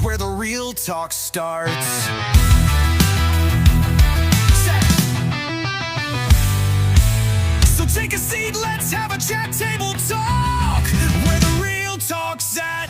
where the real talk starts. So take a seat, let's have a chat, table talk, where the real talk's at.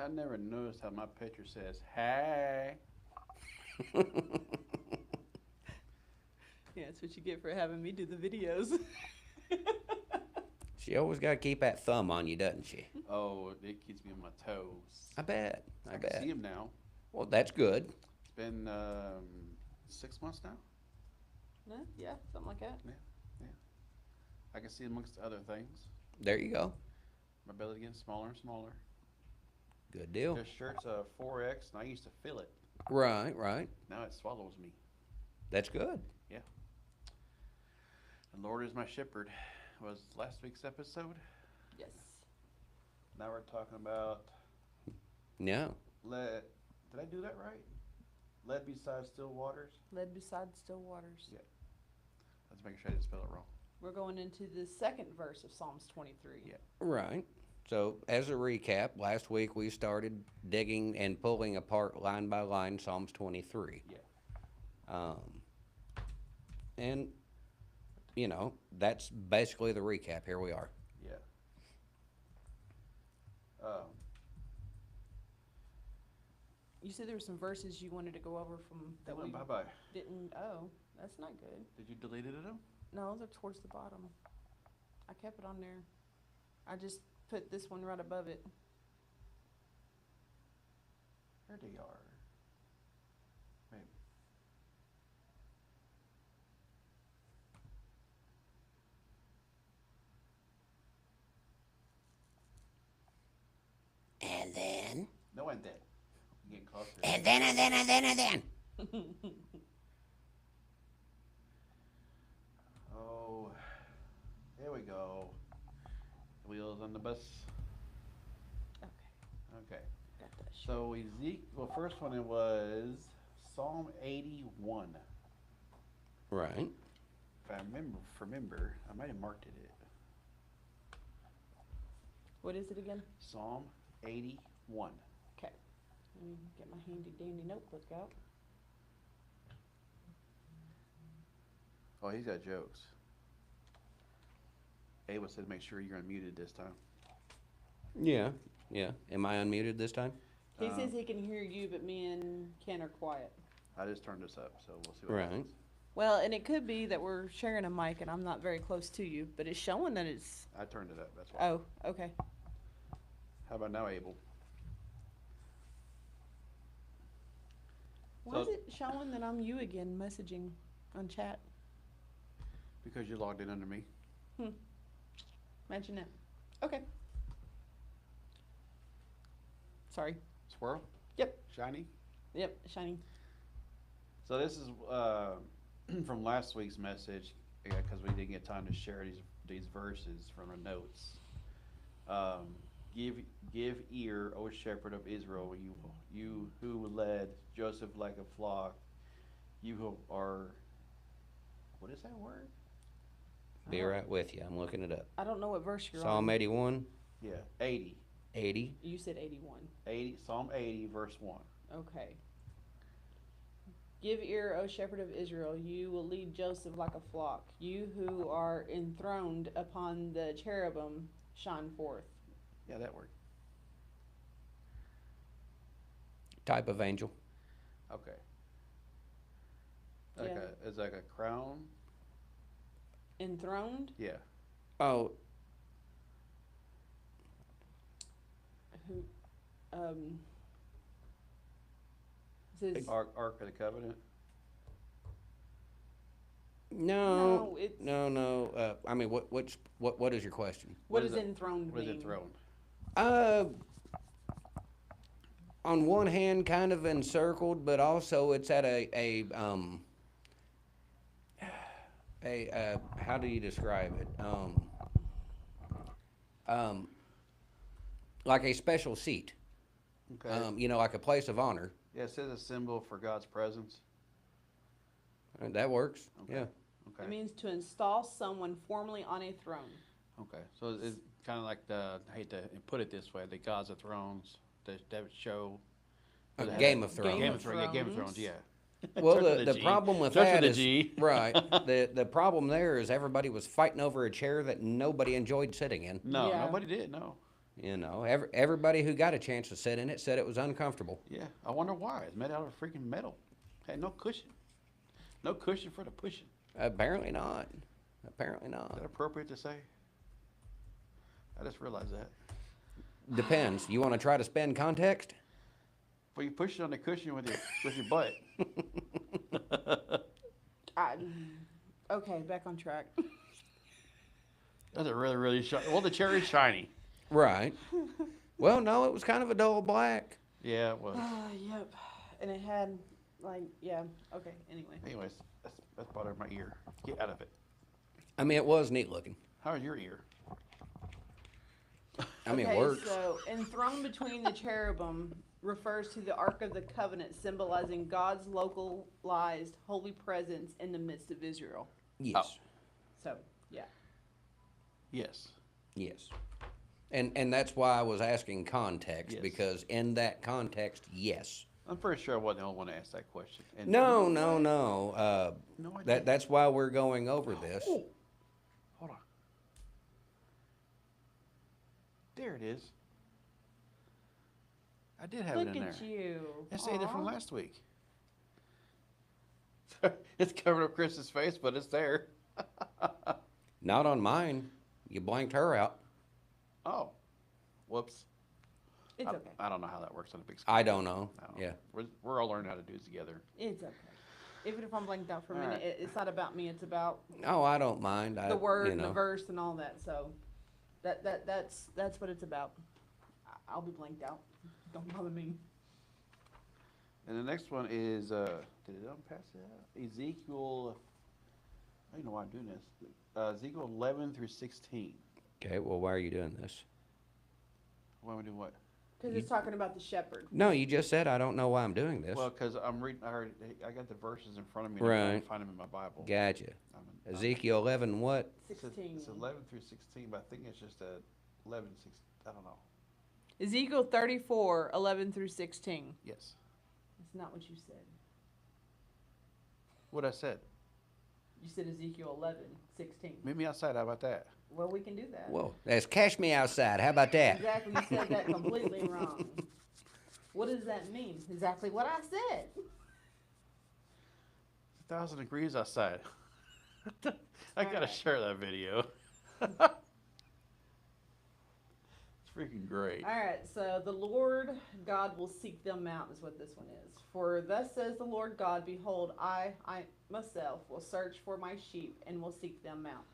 I never noticed how my picture says, hey. Yeah, that's what you get for having me do the videos. She always got to keep that thumb on you, doesn't she? Oh, it keeps me on my toes. I bet. I can see him now. Well, that's good. It's been 6 months now. No? Yeah, something like that. Yeah. I can see amongst other things. There you go. My belly getting smaller and smaller. Good deal. This shirt's a 4X, and I used to feel it. Right. Now it swallows me. That's good. Yeah. The Lord is my shepherd was last week's episode. Yes. Now we're talking about No. lead. Did I do that right? Lead beside still waters? Led beside still waters. Yeah. Let's make sure I didn't spell it wrong. We're going into the second verse of Psalms 23. Yeah. Right. So, as a recap, last week we started digging and pulling apart line by line Psalms 23. Yeah. And, you know, that's basically the recap. Here we are. Yeah. You said there were some verses you wanted to go over from that we Bye-bye. didn't. Oh, that's not good. Did you delete it at them? No, they're towards the bottom. I kept it on there. I just put this one right above it. There they are. Maybe. And then. No, I'm dead. I'm getting closer. And then. Oh, here we go. Wheels on the bus. Okay, Okay. got that. So well, first one it was Psalm 81. Right. If I remember, I might have marked it. What is it again? Psalm 81. Okay. Let me get my handy dandy notebook out. Oh, he's got jokes. Ava said, "Make sure you're unmuted this time." Yeah. Am I unmuted this time? He says he can hear you, but me and Ken are quiet. I just turned this up, so we'll see what Right. happens. Well, and it could be that we're sharing a mic and I'm not very close to you, but it's showing that it's. I turned it up. That's why. Oh, okay. How about now, Abel? Why is So- it showing that I'm you again messaging on chat? Because you logged in under me. Imagine that. Okay. Sorry. Squirrel. Yep. Shiny. Yep. Shiny. So this is from last week's message because we didn't get time to share these verses from the notes. Give ear, O shepherd of Israel, you who led Joseph like a flock, you who are, what is that word? Be right with you. I'm looking it up. I don't know what verse you're Psalm on. 81. Yeah, 80. 80. You said 81. 80, Psalm 80, verse 1. Okay. Give ear, O shepherd of Israel, you will lead Joseph like a flock. You who are enthroned upon the cherubim, shine forth. Yeah, that word. Type of angel. Okay. Yeah. It's like a crown. Enthroned? Yeah. Oh, Who? It says, Ark of the Covenant. no. it's. No. I mean, what is your question? What What does is it- enthroned What is mean? enthroned? On one hand, kind of encircled, but also it's at a how do you describe it? like a special seat, Okay. you know, like a place of honor. Yeah, it says a symbol for God's presence. That works. Okay. Yeah. Okay. It means to install someone formally on a throne. Okay. So it's kind of like I hate to put it this way, the Gods of Thrones, that show. Game of Thrones. Game of Thrones. Yeah, Game of Thrones. Yeah. Well, Starts with a the G. problem with Starts that with a is G. right. The problem there is everybody was fighting over a chair that nobody enjoyed sitting in. No, Yeah. nobody did. No. You know, everybody who got a chance to sit in it said it was uncomfortable. Yeah, I wonder why. It's made out of freaking metal. Had no cushion. No cushion for the pushing. Apparently not. Apparently Is not. that appropriate to say? I just realized that. Depends. You want to try to spend context? Well, you push it on the cushion with your butt. Okay, back on track. That's a really, really shiny. Well, the cherry's shiny. Right. Well, no, it was kind of a dull black. Yeah, it was. Yep. And it had, like, yeah. Okay, anyway. Anyways, that's bothering my ear. Get out of it. I mean, it was neat looking. How's your ear? I mean, Okay, it works. so enthroned between the cherubim refers to the Ark of the Covenant, symbolizing God's localized holy presence in the midst of Israel. Yes. So, yeah. Yes. Yes. And that's why I was asking context, Yes. because in that context, yes. I'm pretty sure I wasn't the only one to ask that question. And No. No, I didn't. That's why we're going over this. Oh, hold on. There it is. I did have Look it in there. at you. I saved it from Aw. last week. It's covered up Chris's face, but it's there. Not on mine. You blanked her out. Oh, whoops. It's okay. I don't know how that works on a big screen. I don't know. I don't Yeah. know. We're all learning how to do it together. It's okay. Even if I'm blanked out for a All minute, right. it's not about me. It's about Oh, I don't mind. the word you and the know. verse and all that. So, that's what it's about. I'll be blanked out. Don't bother me. And the next one is, did it unpass it out? Ezekiel, I don't know why I'm doing this. Ezekiel 11 through 16. Okay, well, why are you doing this? Why am I doing what? Because it's talking about the shepherd. No, you just said I don't know why I'm doing this. Well, because I'm reading, I got the verses in front of me. And I'm trying Right. to find them in my Bible. Gotcha. I'm- Ezekiel 11, what? 16. It's 11 through 16, but I think it's just 11, 16, I don't know. Ezekiel 34, 11 through 16. Yes. That's not what you said. What I said. You said Ezekiel 11, 16. Meet me outside, how about that? Well, we can do that. Whoa, that's cash me outside. How about that? Exactly, you said that completely wrong. What does that mean? Exactly what I said. It's 1,000 degrees outside. I gotta Alright. share that video. It's freaking great. All right, so the Lord God will seek them out, is what this one is. For thus says the Lord God, behold, I myself will search for my sheep and will seek them out.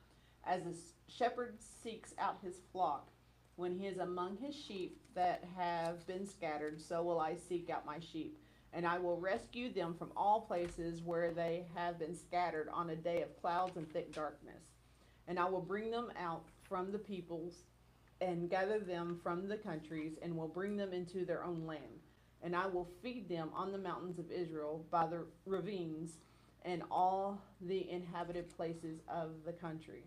As a shepherd seeks out his flock, when he is among his sheep that have been scattered, so will I seek out my sheep. And I will rescue them from all places where they have been scattered on a day of clouds and thick darkness. And I will bring them out from the peoples and gather them from the countries and will bring them into their own land. And I will feed them on the mountains of Israel by the ravines and all the inhabited places of the country.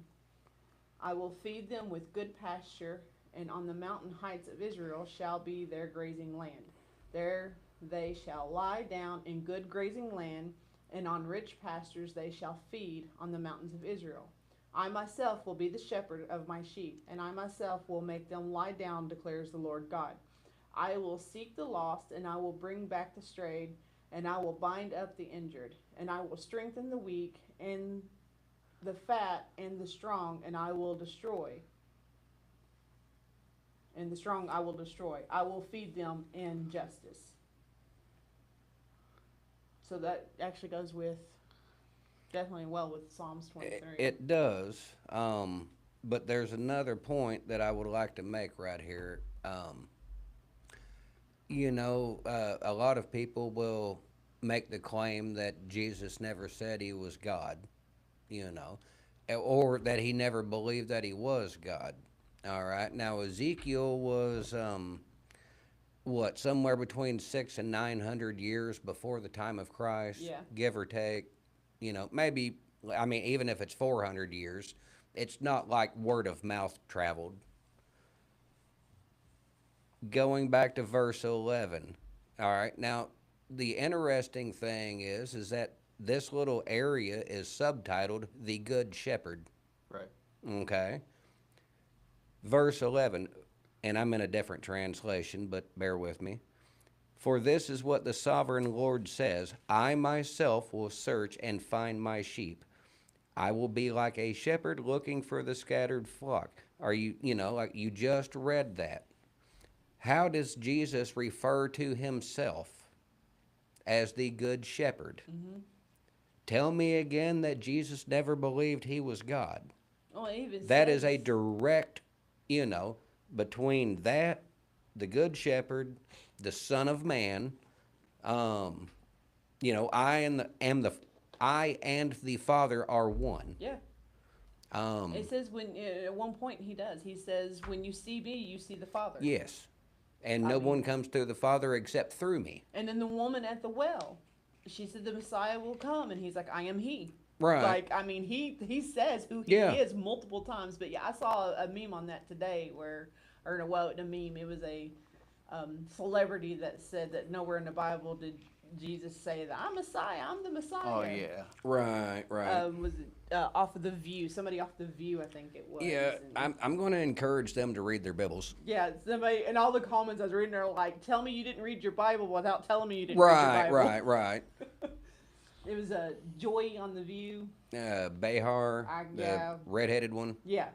I will feed them with good pasture, and on the mountain heights of Israel shall be their grazing land. There they shall lie down in good grazing land, and on rich pastures they shall feed on the mountains of Israel. I myself will be the shepherd of my sheep, and I myself will make them lie down, declares the Lord God. I will seek the lost, and I will bring back the strayed, and I will bind up the injured, and I will strengthen the weak, and the fat, and the strong, and I will destroy. And the strong I will destroy. I will feed them in justice. So that actually goes with, definitely well with Psalms 23. It does, but there's another point that I would like to make right here. You know, a lot of people will make the claim that Jesus never said he was God, you know, or that he never believed that he was God. All right. Now Ezekiel was what, somewhere between 600 and 900 years before the time of Christ, Yeah. give or take. Maybe. I mean, even if it's 400 years, it's not like word of mouth traveled. Going back to verse 11. All right. Now, the interesting thing is that this little area is subtitled "The Good Shepherd." Right. Okay. Verse 11, and I'm in a different translation, but bear with me. For this is what the sovereign Lord says: I myself will search and find my sheep. I will be like a shepherd looking for the scattered flock. Are like you just read that. How does Jesus refer to himself as the good shepherd? Mm-hmm. Tell me again that Jesus never believed he was God. Well, it even That says, is a direct, between that, the good shepherd, the Son of Man, I and the Father are one. yeah. It says when at one point he does. He says, "When you see me, you see the Father." Yes. And I no mean- one comes to the Father except through me. And then the woman at the well, she said, "The Messiah will come," and he's like, "I am He." Right. Like, I mean, he says who he Yeah. is multiple times. But yeah, I saw a meme on that today where, or no, well, a meme. It was a celebrity that said that nowhere in the Bible did Jesus say that I'm Messiah, I'm the Messiah. Oh yeah. Right, Was it off of The View? Somebody off The View, I think it was. Yeah, And- I'm going to encourage them to read their Bibles. yeah, somebody, and all the comments I was reading are like, "Tell me you didn't read your Bible without telling me you didn't read your Bible." Right. It was a Joy on The View. Behar, yeah. the redheaded one. Yeah.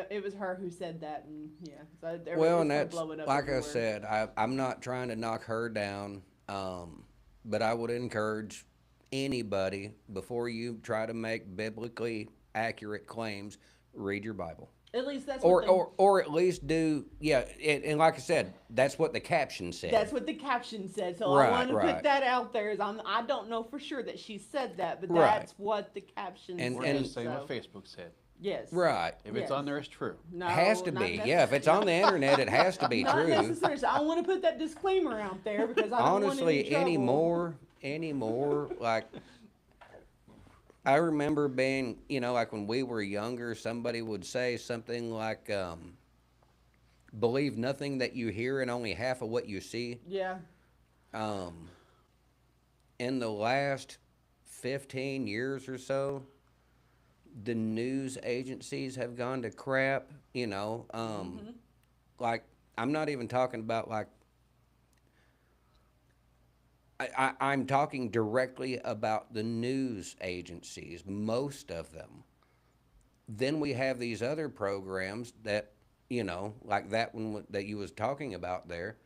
It was her who said that, and yeah. So everybody Well, was and that's blowing up like I everywhere. said, I'm not trying to knock her down, but I would encourage anybody, before you try to make biblically accurate claims, read your Bible, At least that's or what the, or at least do and like I said, that's what the caption said. that's what the caption said. So Right, I want to right. put that out there. I don't know for sure that she said that, but Right. that's what the caption And- We're said. just saying so, what Facebook said. yes. Right. If it's Yes. on there, it's true. No, Has to not be. Yeah, if it's on the internet, it has to be not true. necessarily. So I want to put that disclaimer out there because I don't want any Honestly, trouble. anymore, like, I remember being, like when we were younger, somebody would say something like, believe nothing that you hear and only half of what you see. Yeah. In the last 15 years or so, the news agencies have gone to crap, like, I'm not even talking about like, I'm talking directly about the news agencies, most of them. Then we have these other programs that, like that one that you was talking about there,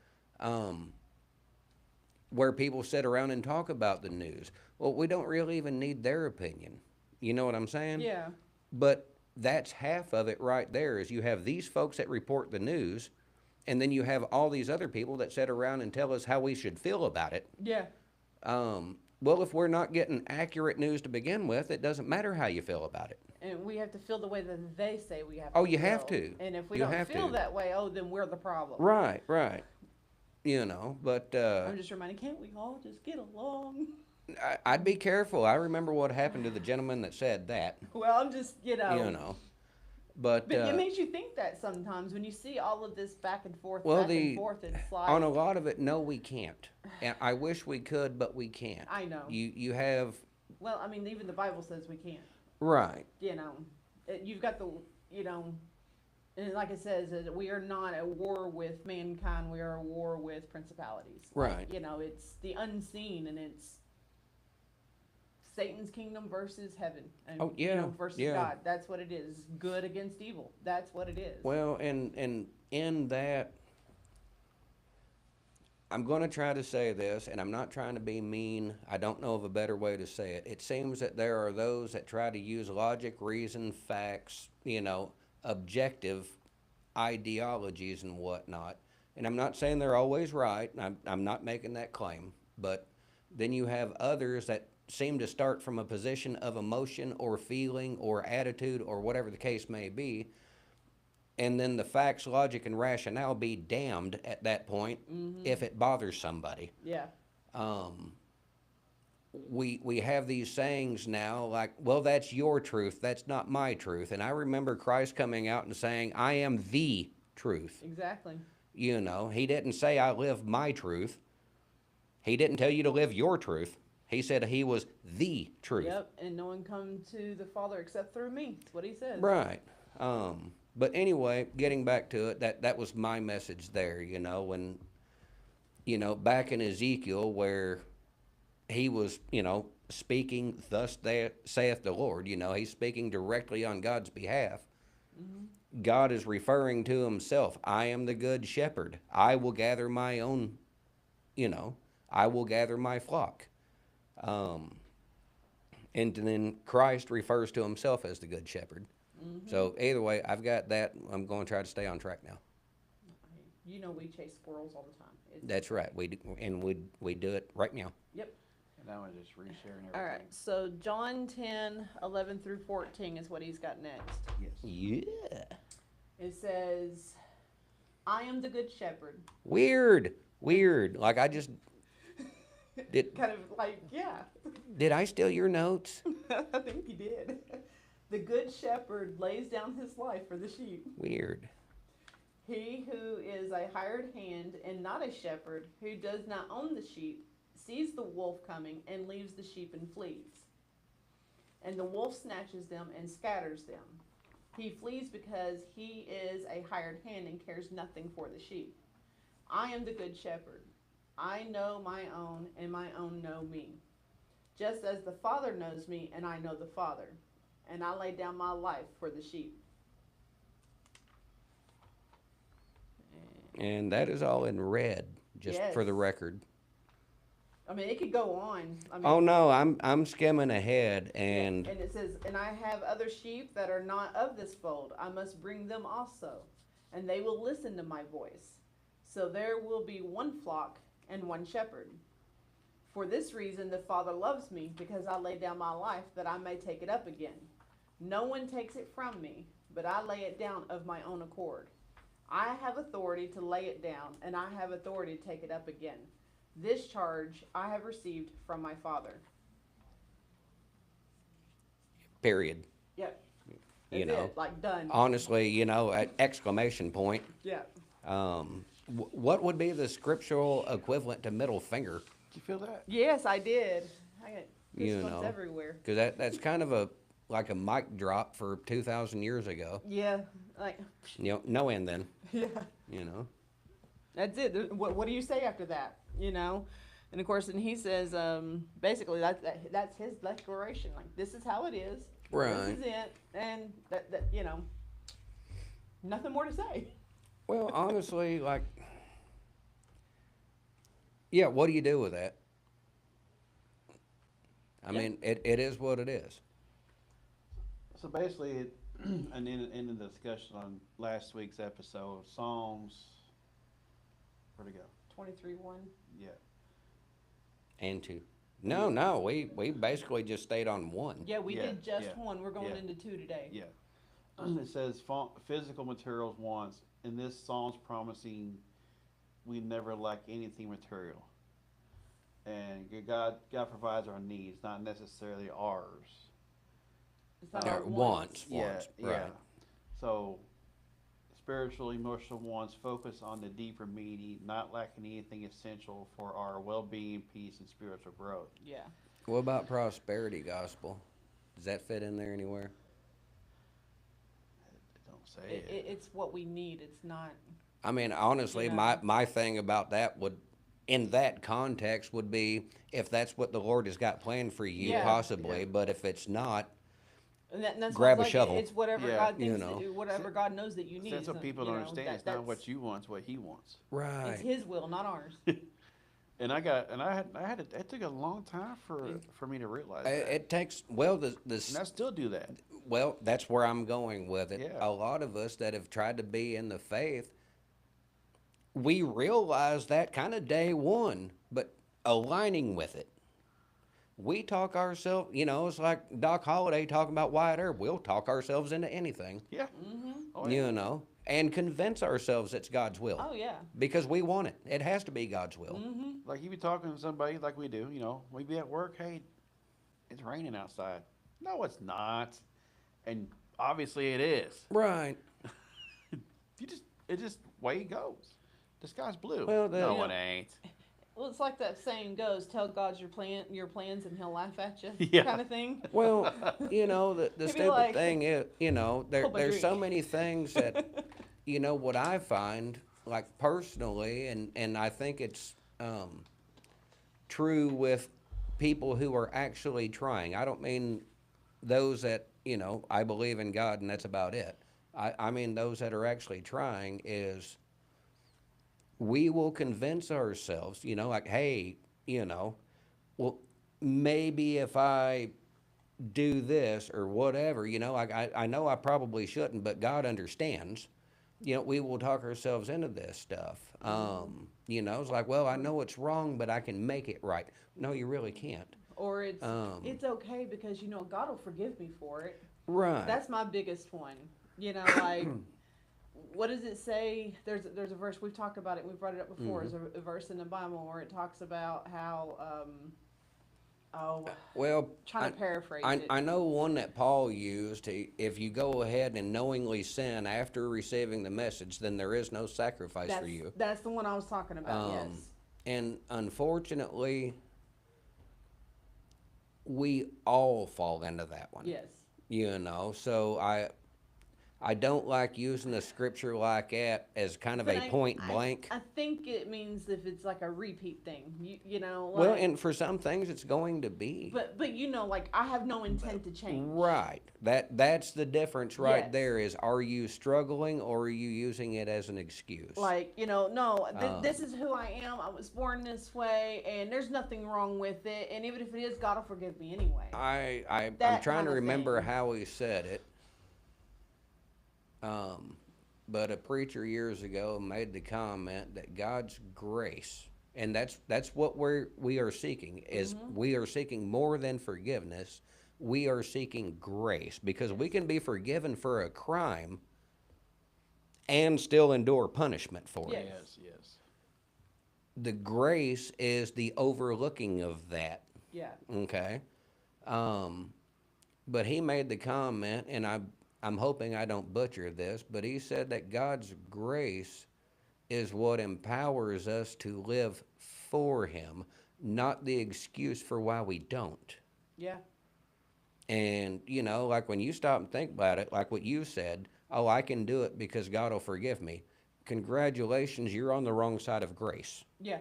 where people sit around and talk about the news. Well, we don't really even need their opinion. You know what I'm saying? Yeah. But that's half of it right there, is you have these folks that report the news, and then you have all these other people that sit around and tell us how we should feel about it. Yeah. Well, if we're not getting accurate news to begin with, it doesn't matter how you feel about it. And we have to feel the way that they say we have to. Oh, you have feel. to. And if we You don't have feel to. that way, then we're the problem. Right. But I'm just reminding, can't we all just get along? I'd be careful. I remember what happened to the gentleman that said that, Well, I'm just, But, But it makes you think that sometimes when you see all of this back and forth, well, it's like. on a lot of it, no, we can't. And I wish we could, but we can't. I know. You have, Well, I mean, even the Bible says we can't. right. You've got and like it says, we are not at war with mankind. We are at war with principalities. Right. It's the unseen, and it's Satan's kingdom versus heaven. And, Oh, yeah, versus yeah. God. That's what it is. Good against evil. That's what it is. Well, and in that, I'm going to try to say this, and I'm not trying to be mean. I don't know of a better way to say it. It seems that there are those that try to use logic, reason, facts, objective ideologies and whatnot. And I'm not saying they're always right. I'm not making that claim. But then you have others that seem to start from a position of emotion or feeling or attitude or whatever the case may be. and then the facts, logic, and rationale be damned at that point if it bothers somebody. Yeah. We have these sayings now like, well, that's your truth, that's not my truth. And I remember Christ coming out and saying, I am the truth. Exactly. You know, he didn't say I live my truth. He didn't tell you to live your truth. He said he was the truth. Yep. And no one come to the Father except through me. That's what he says. Right. But anyway, getting back to it, that was my message there, you know, when, you know, back in Ezekiel where he was, you know, speaking, thus saith the Lord, you know, he's speaking directly on God's behalf. God is referring to himself. I am the good shepherd. I will gather my own, you know, I will gather my flock. And then Christ refers to himself as the good shepherd. So either way, I've got that. I'm going to try to stay on track now. You know we chase squirrels all the time. That's right. We do it right now. Yep. And I was just resharing everything. All right. So John 10:11 through 14 is what he's got next. Yes. Yeah. It says, I am the good shepherd. Weird. Like I just did. Kind of like, yeah. Did I steal your notes? I think you did. The good shepherd lays down his life for the sheep. Weird. He who is a hired hand and not a shepherd, who does not own the sheep, sees the wolf coming and leaves the sheep and flees. And the wolf snatches them and scatters them. He flees because he is a hired hand and cares nothing for the sheep. I am the good shepherd. I know my own, and my own know me. Just as the Father knows me, and I know the Father. And I lay down my life for the sheep. And that is all in red, just for the Yes. record. I mean, it could go on. I mean, Oh no, I'm skimming ahead, and it says, and I have other sheep that are not of this fold. I must bring them also, and they will listen to my voice. So there will be one flock and one shepherd. For this reason the Father loves me, because I lay down my life that I may take it up again. No one takes it from me, but I lay it down of my own accord. I have authority to lay it down, and I have authority to take it up again. This charge I have received from my Father. period. Yep. You That's know, it, like done. honestly, you know, exclamation point. Yeah. What would be the scriptural equivalent to middle finger? Did you feel that? Yes, I did. I got You goosebumps know. everywhere. Because that's kind of like a mic drop for 2,000 years ago. Yeah, like, You know, no end then. yeah. You know. That's it. What do you say after that? You know, and of course, and he says, basically that's his declaration. Like, this is how it is. Right. This is it, and that you know, nothing more to say. Well, honestly, like, yeah, what do you do with that? I Yeah. mean, it is what it is. So basically, and in the discussion on last week's episode, Psalms, where'd it go? 23:1. Yeah. And two. No, we basically just stayed on one. Yeah, we Yeah, did just yeah, one. We're going yeah. into two today. Yeah. It says physical materials wants, and this Psalm's promising we never lack anything material. And God provides our needs, not necessarily ours. It's not Or our wants. Yeah. Right. So, spiritual, emotional wants focus on the deeper meaning, not lacking anything essential for our well-being, peace, and spiritual growth. Yeah. What about prosperity gospel? Does that fit in there anywhere? Don't say it. It's what we need. It's not. I mean, honestly, You know. my thing about that would, in that context, would be if that's what the Lord has got planned for you, Yeah. possibly. Yeah. But if it's not, And that's Grab what's a shovel. It's whatever Yeah. God You thinks. know. Whatever God knows that you need. That's what isn't- people you don't know, understand. It's not what you want; it's what He wants. right? It's His will, not ours. And I had it took a long time for me to realize that. It takes well the And I still do that. well, that's where I'm going with it. Yeah. A lot of us that have tried to be in the faith, we realize that kind of day one, but aligning with it. We talk ourselves, you know, it's like Doc Holliday talking about Wyatt Earp. We'll talk ourselves into anything, Yeah. Mm-hmm. Oh, yeah. you know. and convince ourselves it's God's will. Oh yeah. Because we want it. It has to be God's will. Like you be talking to somebody like we do, we be at work, hey, it's raining outside. No, it's not. And obviously it is. Right. It's just way it goes. The sky's blue. Well, no, it ain't. Well, it's like that saying goes: "Tell God your plans, and He'll laugh at you." Yeah. Kind of thing. Well, the Maybe stupid like, thing is, "Pull my there's so drink." many things that, what I find, like personally, and I think it's true with people who are actually trying. I don't mean those that, I believe in God and that's about it. I mean those that are actually trying is we will convince ourselves, like, hey, well, maybe if I do this or whatever, like I know I probably shouldn't, but God understands. We will talk ourselves into this stuff. It's like, well, I know it's wrong, but I can make it right. No, you really can't. Or it's okay because God will forgive me for it. Right. That's my biggest one. Like what does it say? There's a verse we've talked about it. We've brought it up before. There's a verse in the Bible where it talks about how well, trying to paraphrase it. I know one that Paul used. If you go ahead and knowingly sin after receiving the message, then there is no sacrifice for you. That's the one I was talking about. Yes. And unfortunately, we all fall into that one. Yes. So I don't like using a scripture like that as kind of But a point blank. I think it means if it's like a repeat thing, like, Well, and for some things it's going to be. But like I have no intent to change. Right. That's the difference right Yes. there is, are you struggling or are you using it as an excuse? Like, no, this is who I am. I was born this way, and there's nothing wrong with it. And even if it is, God will forgive me anyway. I'm That trying kind to of remember thing. how he said it. But a preacher years ago made the comment that God's grace, and that's what we are seeking, is we are seeking more than forgiveness. We are seeking grace, because we can be forgiven for a crime and still endure punishment for it. Yes. The grace is the overlooking of that. Yeah. Okay. But he made the comment, and I'm hoping I don't butcher this, but he said that God's grace is what empowers us to live for him, not the excuse for why we don't. Yeah. And, like when you stop and think about it, like what you said, oh, I can do it because God will forgive me. Congratulations, you're on the wrong side of grace. Yeah.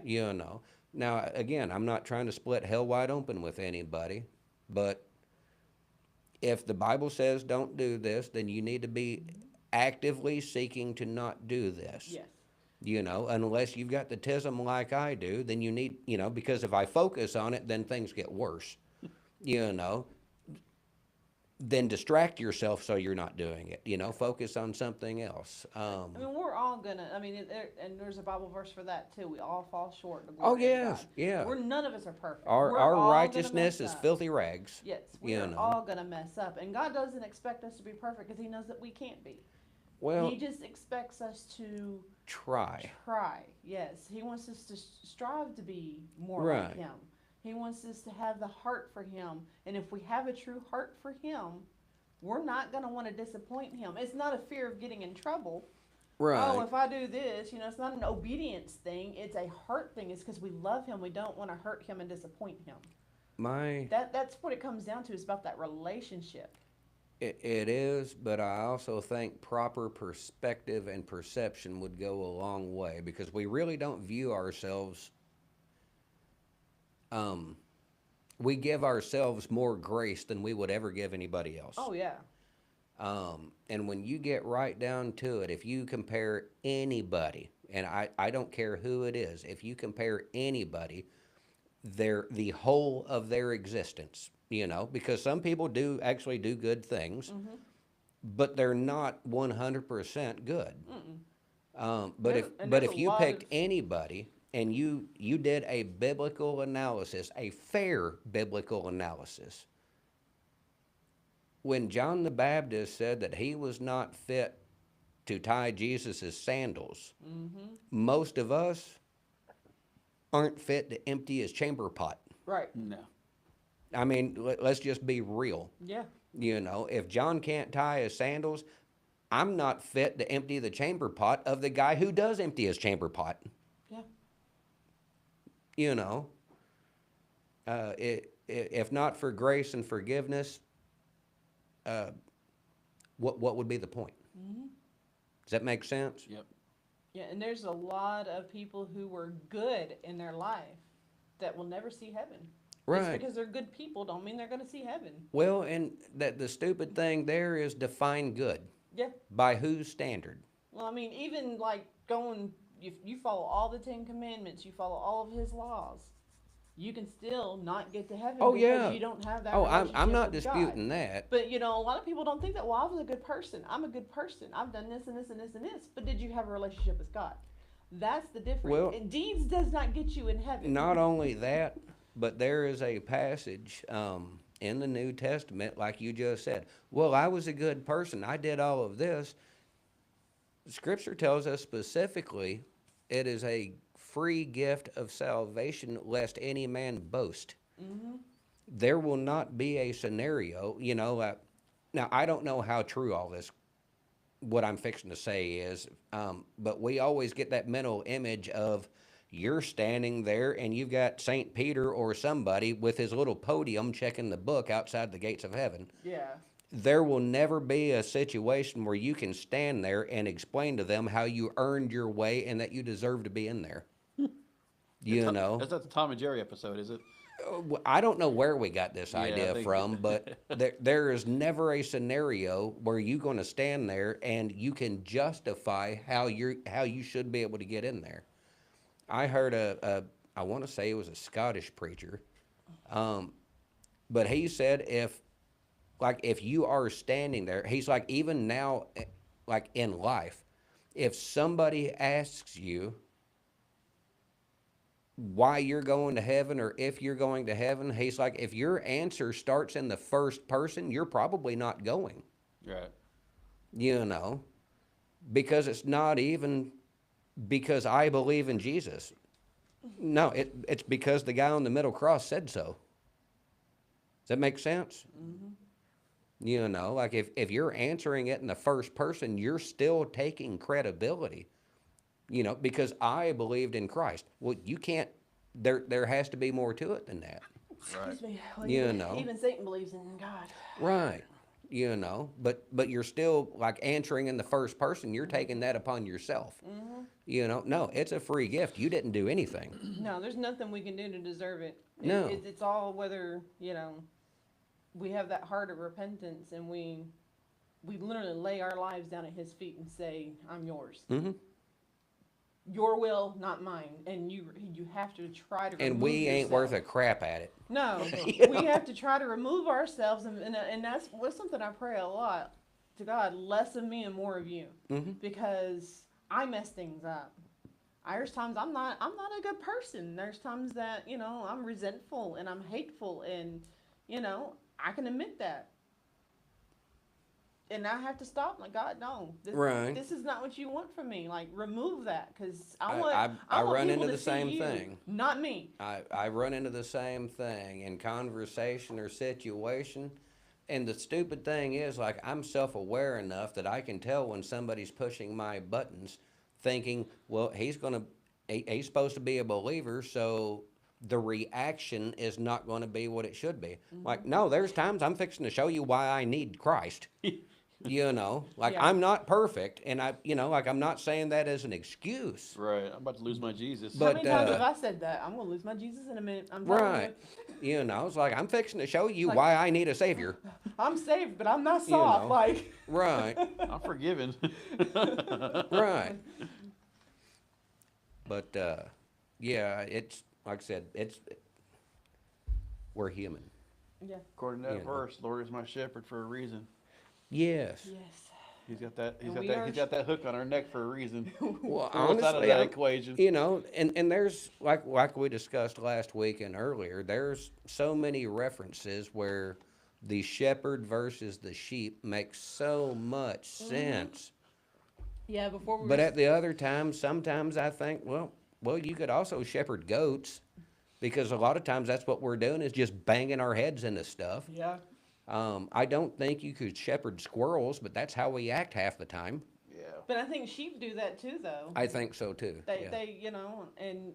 Now, again, I'm not trying to split hell wide open with anybody, but if the Bible says don't do this, then you need to be actively seeking to not do this. Yes. Unless you've got the tism like I do, then you need, because if I focus on it, then things get worse. Then distract yourself so you're not doing it. Focus on something else. I mean, we're all gonna. I mean, and there's a Bible verse for that too. We all fall short. Of the Oh, glory of yes, God. yeah. None of us are perfect. Our We're all righteousness gonna is mess up. filthy rags. Yes, we are all gonna mess up, and God doesn't expect us to be perfect because He knows that we can't be. Well, He just expects us to try. Yes, He wants us to strive to be more Right. like Him. He wants us to have the heart for Him, and if we have a true heart for Him, we're not going to want to disappoint Him. It's not a fear of getting in trouble. Right. Oh, if I do this, it's not an obedience thing. It's a heart thing. It's because we love Him. We don't want to hurt Him and disappoint Him. That's what it comes down to. Is about that relationship. It is, but I also think proper perspective and perception would go a long way, because we really don't view ourselves. We give ourselves more grace than we would ever give anybody else. Oh yeah. And when you get right down to it, if you compare anybody, and I don't care who it is, if you compare anybody, the whole of their existence, because some people do actually do good things, but they're not 100% good. But if you picked anybody and you did a biblical analysis, a fair biblical analysis, when John the Baptist said that he was not fit to tie Jesus' sandals. Most of us aren't fit to empty his chamber pot. Right. No. I mean, let's just be real. Yeah. You know, if John can't tie his sandals, I'm not fit to empty the chamber pot of the guy who does empty his chamber pot. Yeah. You know, if not for grace and forgiveness, what would be the point? Does that make sense? Yep. Yeah, and there's a lot of people who were good in their life that will never see heaven. Just Right. because they're good people don't mean they're going to see heaven. Well, and that the stupid thing there is define good. Yeah. By whose standard? Well, I mean, even like going, if you follow all the 10 Commandments, you follow all of His laws, you can still not get to heaven Oh, because yeah. you don't have that Oh, relationship I'm not with disputing God. that. But, you know, a lot of people don't think that, well, I was a good person. I'm a good person. I've done this and this and this and this. But did you have a relationship with God? That's the difference. Well- And deeds does not get you in heaven. Not only that, but there is a passage in the New Testament, like you just said. Well, I was a good person. I did all of this. Scripture tells us specifically it is a free gift of salvation, lest any man boast. There will not be a scenario, you know. Now, I don't know how true all this, what I'm fixing to say is, but we always get that mental image of you're standing there and you've got St. Peter or somebody with his little podium checking the book outside the gates of heaven. Yeah. There will never be a situation where you can stand there and explain to them how you earned your way and that you deserve to be in there. You know? That's not the Tom and Jerry episode, is it? I don't know where we got this Yeah, I idea think- from, but there is never a scenario where you're going to stand there and you can justify how you should be able to get in there. I heard I want to say it was a Scottish preacher, but he said if you are standing there, he's like, even now, like in life, if somebody asks you why you're going to heaven or if you're going to heaven, he's like, if your answer starts in the first person, you're probably not going. Right. You know, because it's not even because I believe in Jesus. No, it's because the guy on the middle cross said so. Does that make sense? You know, like if you're answering it in the first person, you're still taking credibility. You know, because I believed in Christ. Well, you can't. There has to be more to it than that. Right. Excuse me. Well, You even, know. even Satan believes in God. Right. You know, but you're still like answering in the first person. You're taking that upon yourself. You know, no, it's a free gift. You didn't do anything. No, there's nothing we can do to deserve it. No. It's all whether, you know, we have that heart of repentance and we literally lay our lives down at His feet and say, I'm yours. Hmm. Your will, not mine. And you have to try to And remove we ain't yourself. worth a crap at it. No, You we know? have to try to remove ourselves, and that's something I pray a lot to God: less of me and more of you, because I mess things up. There's times I'm not a good person. There's times that, you know, I'm resentful and I'm hateful, and, you know, I can admit that. And I have to stop. Like, God, no, Right. this is not what you want from me. Like, remove that, because I want run people into to the see same you, thing. not me. I run into the same thing in conversation or situation. And the stupid thing is, like, I'm self-aware enough that I can tell when somebody's pushing my buttons, thinking, well, he's supposed to be a believer, so the reaction is not going to be what it should be. Like, no, there's times I'm fixing to show you why I need Christ. You know, like, Yeah. I'm not perfect, and I'm not saying that as an excuse. Right. I'm about to lose my Jesus. How But, many times have I said that? I'm gonna lose my Jesus in a minute. I'm telling Right. You know, it's like, I'm fixing to show you Like- why I need a savior. you, I'm saved, but I'm not You soft. know. Like, Right, I'm forgiven. right. But, yeah, it's, like I said, we're human. yeah, According to that You know. verse, Lord is my shepherd for a reason. Yes. yes. He's got that. And we are He's got that hook on our neck for a reason. Well, Throw us out of honestly, that equation. you know, and there's, like we discussed last week and earlier, there's so many references where the shepherd versus the sheep makes so much sense. Yeah, before we But were, at the other times, sometimes I think, well, you could also shepherd goats, because a lot of times that's what we're doing is just banging our heads into stuff. yeah. I don't think you could shepherd squirrels, but that's how we act half the time. Yeah. But I think sheep do that too, though. I think so too. They, Yeah. they, you know, and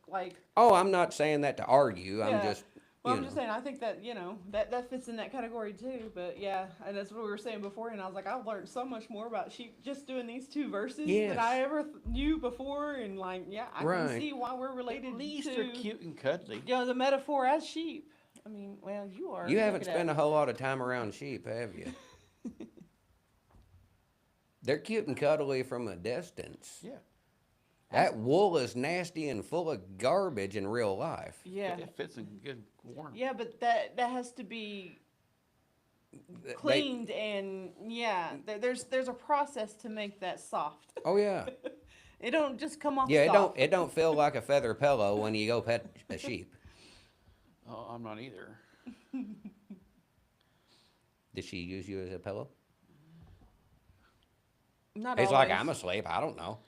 like, Oh, I'm not saying that to argue. I'm yeah. just, Well, you I'm know. just saying, I think that that fits in that category too. But yeah, and that's what we were saying before. And I was like, I've learned so much more about sheep just doing these two verses Yes. than I ever knew before. And like, yeah, I Right. can see why we're related At least to they're cute and cuddly. the metaphor as sheep. I mean, well, you are. You haven't Look at spent a that. whole lot of time around sheep, have you? They're cute and cuddly from a distance. Yeah. That wool is nasty and full of garbage in real life. Yeah, It fits in good warm. yeah, but that has to be They- cleaned and there's a process to make that soft. oh yeah. It don't just come off. Yeah, soft. it don't feel like a feather pillow when you go pet a sheep. Oh, I'm not either. Did she use you as a pillow? Not He's like, always. I'm asleep. I don't know.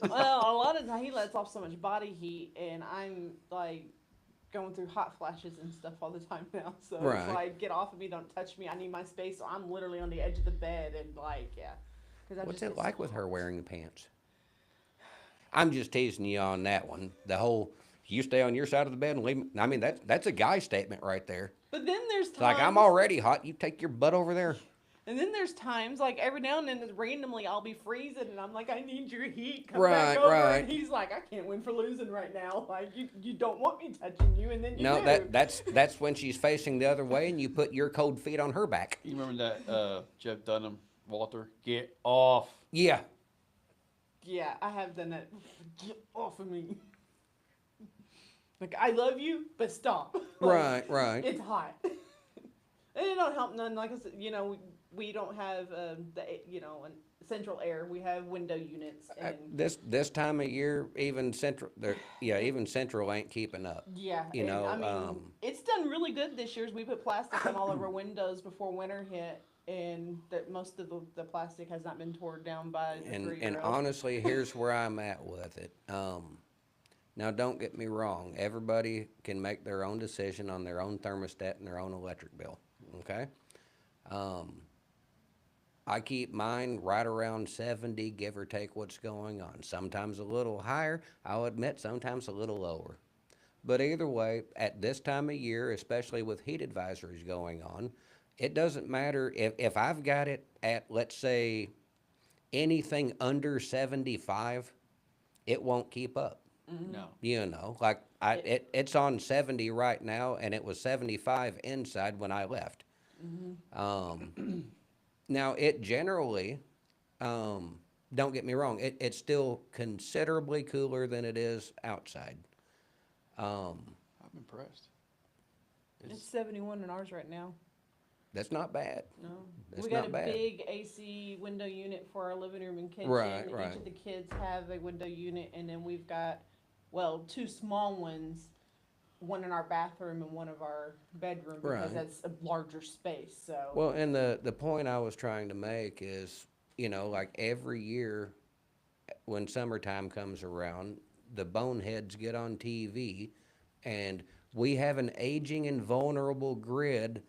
Well, a lot of the time he lets off so much body heat, and I'm like going through hot flashes and stuff all the time now. So Right. it's like, get off of me, don't touch me. I need my space. So I'm literally on the edge of the bed, and like, yeah. 'Cause I What's just it get like so with her hot. wearing the pants? I'm just teasing you on that one. The whole, you stay on your side of the bed and leave me. I mean, that's a guy statement right there. But then there's times It's like, I'm already hot. You take your butt over there. And then there's times, like every now and then, randomly I'll be freezing, and I'm like, I need your heat. Come Right, back over. right. And he's like, I can't win for losing right now. Like you don't want me touching you, and then you No, do. that's when she's facing the other way and you put your cold feet on her back. You remember that Jeff Dunham, Walter? Get off. Yeah. Yeah, I have done that. Get off of me. Like I love you, but stop. Like, Right. It's hot. And it don't help none. Like I said, we don't have an central air. We have window units, and This time of year, even Central ain't keeping up. yeah, You and, know, I mean, it's done really good this year. We put plastic on all of our windows before winter hit, and that most of the plastic has not been torn down by the And 3-year-old. honestly, here's where I'm at with it. Now, don't get me wrong. Everybody can make their own decision on their own thermostat and their own electric bill. Okay. I keep mine right around 70, give or take what's going on. Sometimes a little higher, I'll admit, sometimes a little lower. But either way, at this time of year, especially with heat advisories going on, it doesn't matter if I've got it at, let's say, anything under 75, it won't keep up. No. You know, like it's on 70 right now, and it was 75 inside when I left. Now, it generally, don't get me wrong, it's still considerably cooler than it is outside. I'm impressed. It's 71 in ours right now. That's not bad. No, That's we got not a bad. big AC window unit for our living room and kitchen. Right, Each right. of the kids have a window unit, and then we've got, two small ones, one in our bathroom and one of our bedroom because Right. that's a larger space. So Well, and the point I was trying to make is, like every year when summertime comes around, the boneheads get on TV, and we have an aging and vulnerable grid.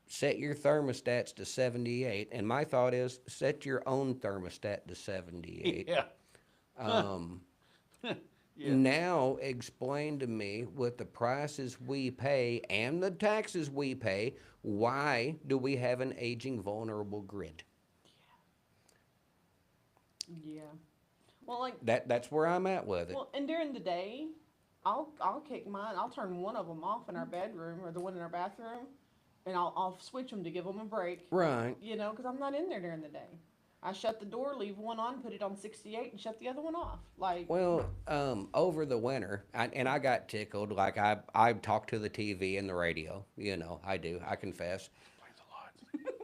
Set your thermostats to 78, and my thought is set your own thermostat to 78. Yeah. Yeah. Now explain to me, with the prices we pay and the taxes we pay, why do we have an aging vulnerable grid? yeah, well, like That's where I'm at with it. well, and during the day, I'll kick mine. I'll turn one of them off in our bedroom or the one in our bathroom, and I'll switch them to give them a break. Right. Because I'm not in there during the day. I shut the door, leave one on, put it on 68, and shut the other one off. Like, Well, over the winter, I got tickled. Like I talk to the TV and the radio. I do. I confess. Explains a lot.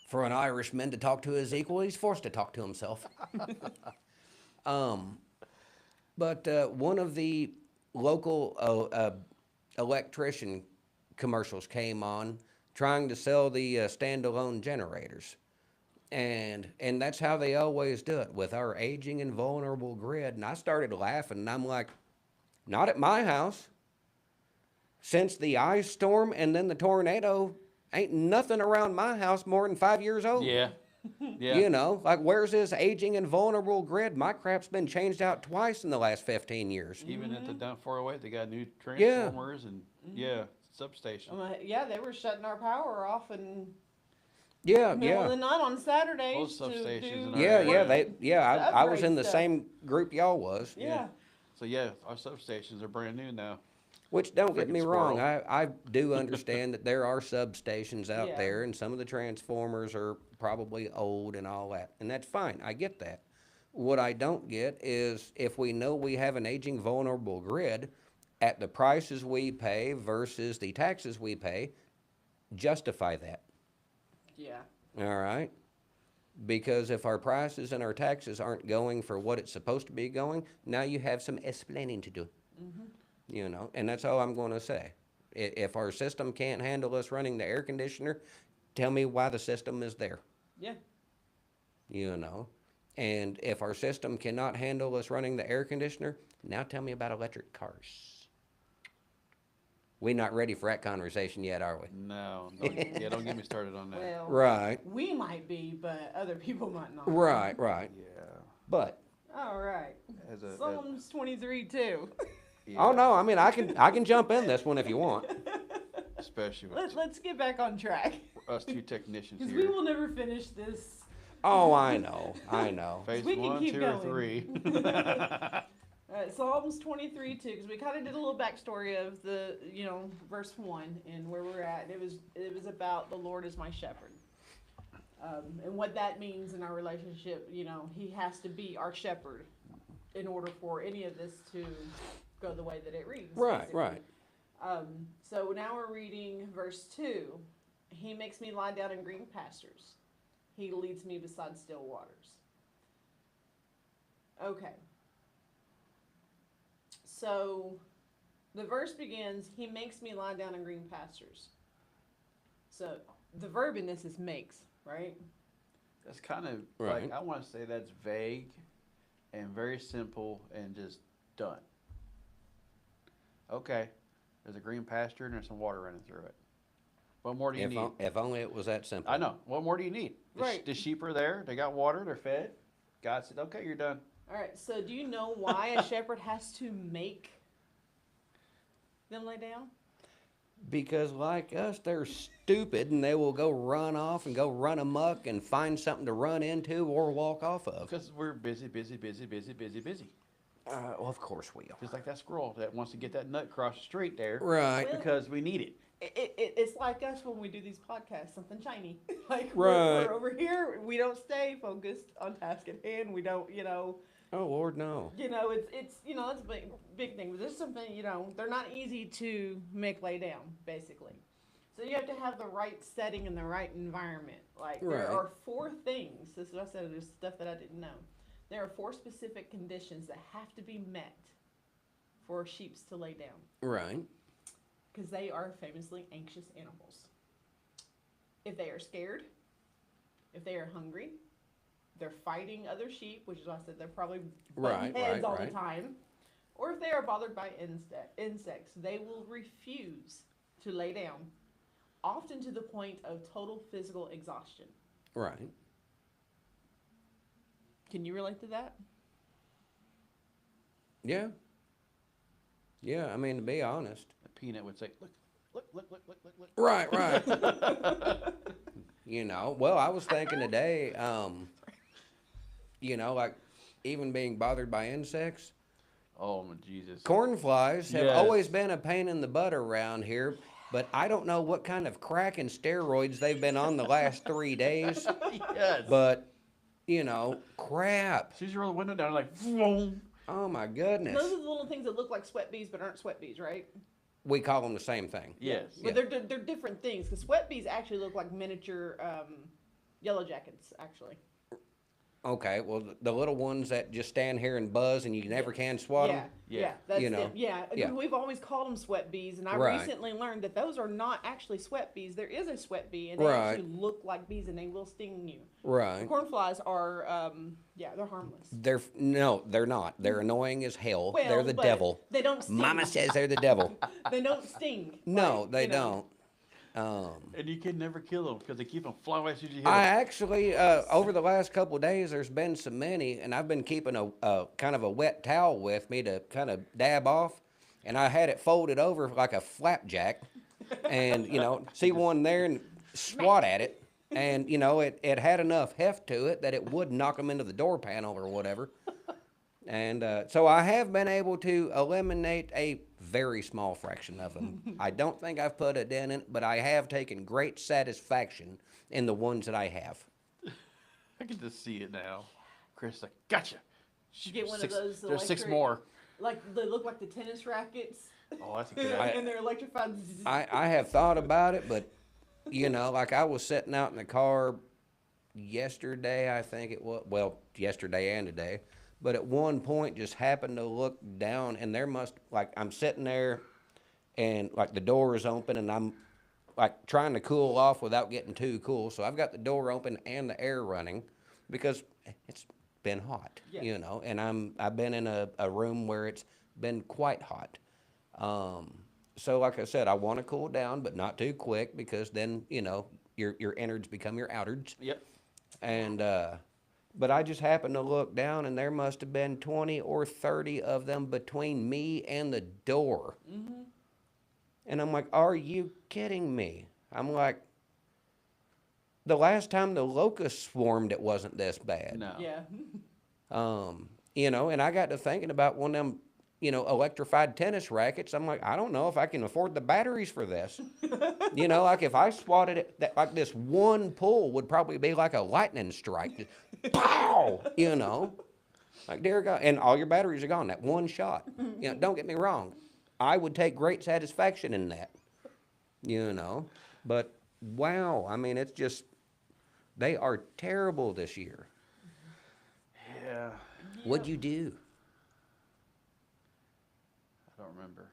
For an Irishman to talk to his equal, he's forced to talk to himself. But one of the local electrician commercials came on trying to sell the standalone generators. And that's how they always do it with our aging and vulnerable grid. And I started laughing, and I'm like, not at my house. Since the ice storm and then the tornado, ain't nothing around my house more than 5 years old. Yeah. Yeah. You know, like where's this aging and vulnerable grid? My crap's been changed out twice in the last 15 years. Even at the dump 408, they got new transformers and substation. Yeah, they were shutting our power off and Yeah, middle of yeah. the night on Saturdays Most to substations do. in our Yeah, area. I was in the stuff. same group y'all was. Yeah. So yeah, our substations are brand new now. Which, don't get Frickin' me wrong, squirrel. I do understand that there are substations out Yeah. there, and some of the transformers are probably old and all that, and that's fine, I get that. What I don't get is if we know we have an aging vulnerable grid, at the prices we pay versus the taxes we pay, justify that, Yeah. all right? Because if our prices and our taxes aren't going for what it's supposed to be going, now you have some explaining to do. You know, and that's all I'm going to say. If our system can't handle us running the air conditioner, tell me why the system is there, Yeah. you know. And if our system cannot handle us running the air conditioner, now tell me about electric cars. We're not ready for that conversation yet, are we? No, don't get me started on that. Well, Right, we might be, but other people might not. right, right. Yeah. But, All right. As a, Psalms 23 too. yeah, oh no, I mean, I can jump in this one if you want. especially with Let's get back on track us two technicians because we here. will never finish this. Oh, I know. Phase we can 1, keep 2, going. or 3. All right, Psalms 23 too, because we kind of did a little backstory of the, verse 1 and where we're at. It was about the Lord is my shepherd, and what that means in our relationship. He has to be our shepherd in order for any of this to go the way that it reads. Right, basically. right. So now we're reading verse 2. He makes me lie down in green pastures. He leads me beside still waters. Okay. So the verse begins, he makes me lie down in green pastures. So the verb in this is makes, right? That's kind of Right. like, I want to say that's vague and very simple and just done. Okay, there's a green pasture and there's some water running through it. What more do you need? If only it was that simple. I know. What more do you need? Right. The sheep are there. They got water. They're fed. God said, okay, you're done. All right, so do you know why a shepherd has to make them lay down? Because like us, they're stupid and they will go run off and go run amok and find something to run into or walk off of. Because we're busy. Well, of course we are. Just like that squirrel that wants to get that nut across the street there. Right. Well- Because we need it. It's like us when we do these podcasts, something shiny. Like Right. we're over here, we don't stay focused on task at hand. We don't, Oh, Lord, no. it's it's a big thing. But this is something, they're not easy to make lay down, basically. So you have to have the right setting and the right environment. Like there Right. are 4 things. This is what I said. There's stuff that I didn't know. There are 4 specific conditions that have to be met for sheep to lay down, Right. because they are famously anxious animals. If they are scared, if they are hungry, they're fighting other sheep, which is why I said they're probably butting Right, heads right, all right. the time. Or if they are bothered by insects, they will refuse to lay down, often to the point of total physical exhaustion. Right. Can you relate to that? Yeah. Yeah, I mean, to be honest. A peanut would say, look. Right, right. Well, I was thinking today, like even being bothered by insects. Oh, my Jesus. Corn flies have Yes. always been a pain in the butt around here, but I don't know what kind of crack and steroids they've been on the last 3 days. Yes. But, crap. As soon as you roll the window down, like, vroom. Oh my goodness. Those are the little things that look like sweat bees but aren't sweat bees, right? We call them the same thing. Yes. But they're different things, because sweat bees actually look like miniature yellow jackets, actually. Okay, well, the little ones that just stand here and buzz and you never can swat Yeah, them. yeah, that's You know, them. Yeah. yeah. We've always called them sweat bees, and I Right. recently learned that those are not actually sweat bees. There is a sweat bee, and they Right. actually look like bees, and they will sting you. Right. Cornflies are, yeah, they're harmless. No, they're not. They're annoying as hell. Well, They're the but devil. They don't sting. Mama says they're the devil. They don't sting. No, like, they you know. don't. And you can never kill them because they keep them flying away as soon as you hit I 'em. actually, over the last couple of days, there's been so many, and I've been keeping a kind of a wet towel with me to kind of dab off, and I had it folded over like a flapjack, and see one there and swat at it, and it had enough heft to it that it would knock them into the door panel or whatever, and so I have been able to eliminate a very small fraction of them. I don't think I've put a dent in it, but I have taken great satisfaction in the ones that I have. I can just see it now. Chris, like, gotcha. You get one Six- of those There's six electric- more. Like they look like the tennis rackets, Oh, that's a good idea. and they're electrified. I have thought about it, but like I was sitting out in the car yesterday, I think it was, well, yesterday and today, but at one point just happened to look down and I'm sitting there and like the door is open and I'm like trying to cool off without getting too cool. So I've got the door open and the air running because it's been hot, Yeah. and I've been in a room where it's been quite hot. So like I said, I want to cool down, but not too quick because then, your innards become your outards. Yep. And, but I just happened to look down and there must have been 20 or 30 of them between me and the door. Mm-hmm. And I'm like, are you kidding me? I'm like, the last time the locusts swarmed, it wasn't this bad. No. Yeah. And I got to thinking about one of them, electrified tennis rackets. I'm like, I don't know if I can afford the batteries for this. Like if I swatted it, like this one pull would probably be like a lightning strike. Pow! Like, dear God, and all your batteries are gone, that one shot. Don't get me wrong. I would take great satisfaction in that, but wow, I mean, it's just, they are terrible this year. Yeah. What'd you do? I don't remember.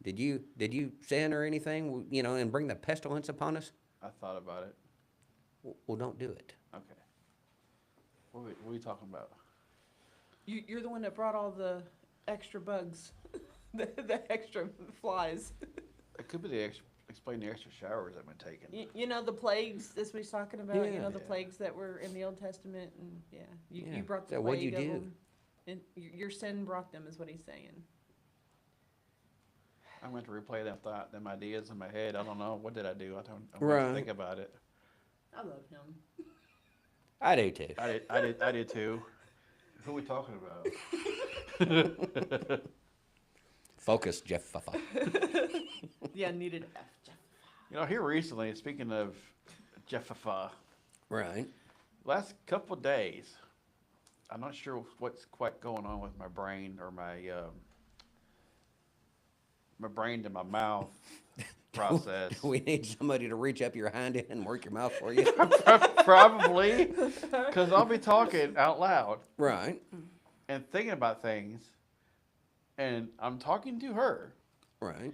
Did you sin or anything, and bring the pestilence upon us? I thought about it. Well, don't do it. Okay. What are we talking about? You're the one that brought all the extra bugs, the extra flies. It could be explain the extra showers I've been taking. The plagues. That's what he's talking about. Yeah. The plagues that were in the Old Testament, and Yeah. you brought the So what'd you plague of do? them, and your sin brought them, is what he's saying. I'm going to replay them ideas in my head. I don't know. What did I do? I'm going Right. to think about it. I love him. I do too. I did too. Who are we talking about? Focus, Jeff. Yeah, needed F. Here recently, speaking of Jeffafa, Right. last couple of days, I'm not sure what's quite going on with my brain or my brain to my mouth process. We need somebody to reach up your hind end and work your mouth for you. Probably, because I'll be talking out loud Right. and thinking about things, and I'm talking to her, Right.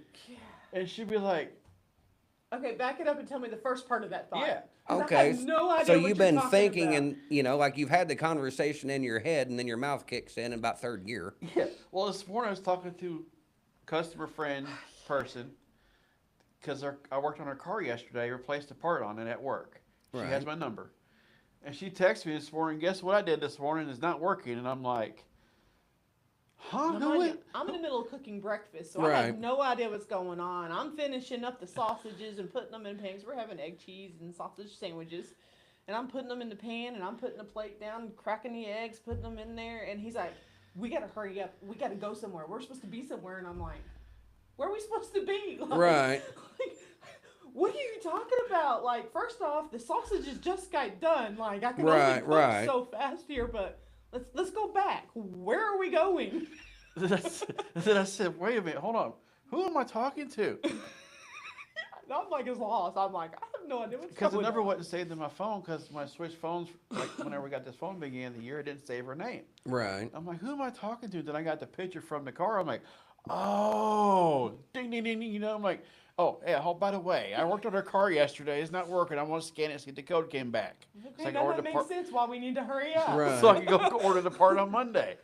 and she'd be like, Okay, back it up and tell me the first part of that thought. "Yeah, 'Cause I Okay. have no idea So what you've you're been talking thinking about. and, like you've had the conversation in your head and then your mouth kicks in about third gear. yeah." Well, this morning I was talking to a customer friend person because I worked on her car yesterday, replaced a part on it at work. She has Right. my number, and she texted me this morning. Guess what I did this morning is not working, and I'm like, "Huh? I'm, No not way." in- I'm in the middle of cooking breakfast, so I Right. have no idea what's going on. I'm finishing up the sausages and putting them in pans. We're having egg, cheese, and sausage sandwiches. And I'm putting them in the pan, and I'm putting the plate down, cracking the eggs, putting them in there. And he's like, we got to hurry up. We got to go somewhere. We're supposed to be somewhere. And I'm like, where are we supposed to be? Like, Right. like, what are you talking about? Like, first off, the sausages just got done. Like, I can Right, only cook right. so fast here, but let's go back. Where are we going? Then I said, "Wait a minute, hold on. Who am I talking to?" And I'm like, it's lost. I'm like, I have no idea what's Because it going never on. wasn't saved in my phone. Because when I switched phones, like whenever we got this phone beginning of the year, it didn't save her name. Right. I'm like, who am I talking to? Then I got the picture from the car. I'm like, oh, ding, ding, ding, ding. I'm like, oh, yeah. Oh, by the way, I worked on her car yesterday. It's not working. I want to scan it, see if the code came back. Okay, So I can now order that the makes part. sense why we need to hurry up. Right. So I can go order the part on Monday.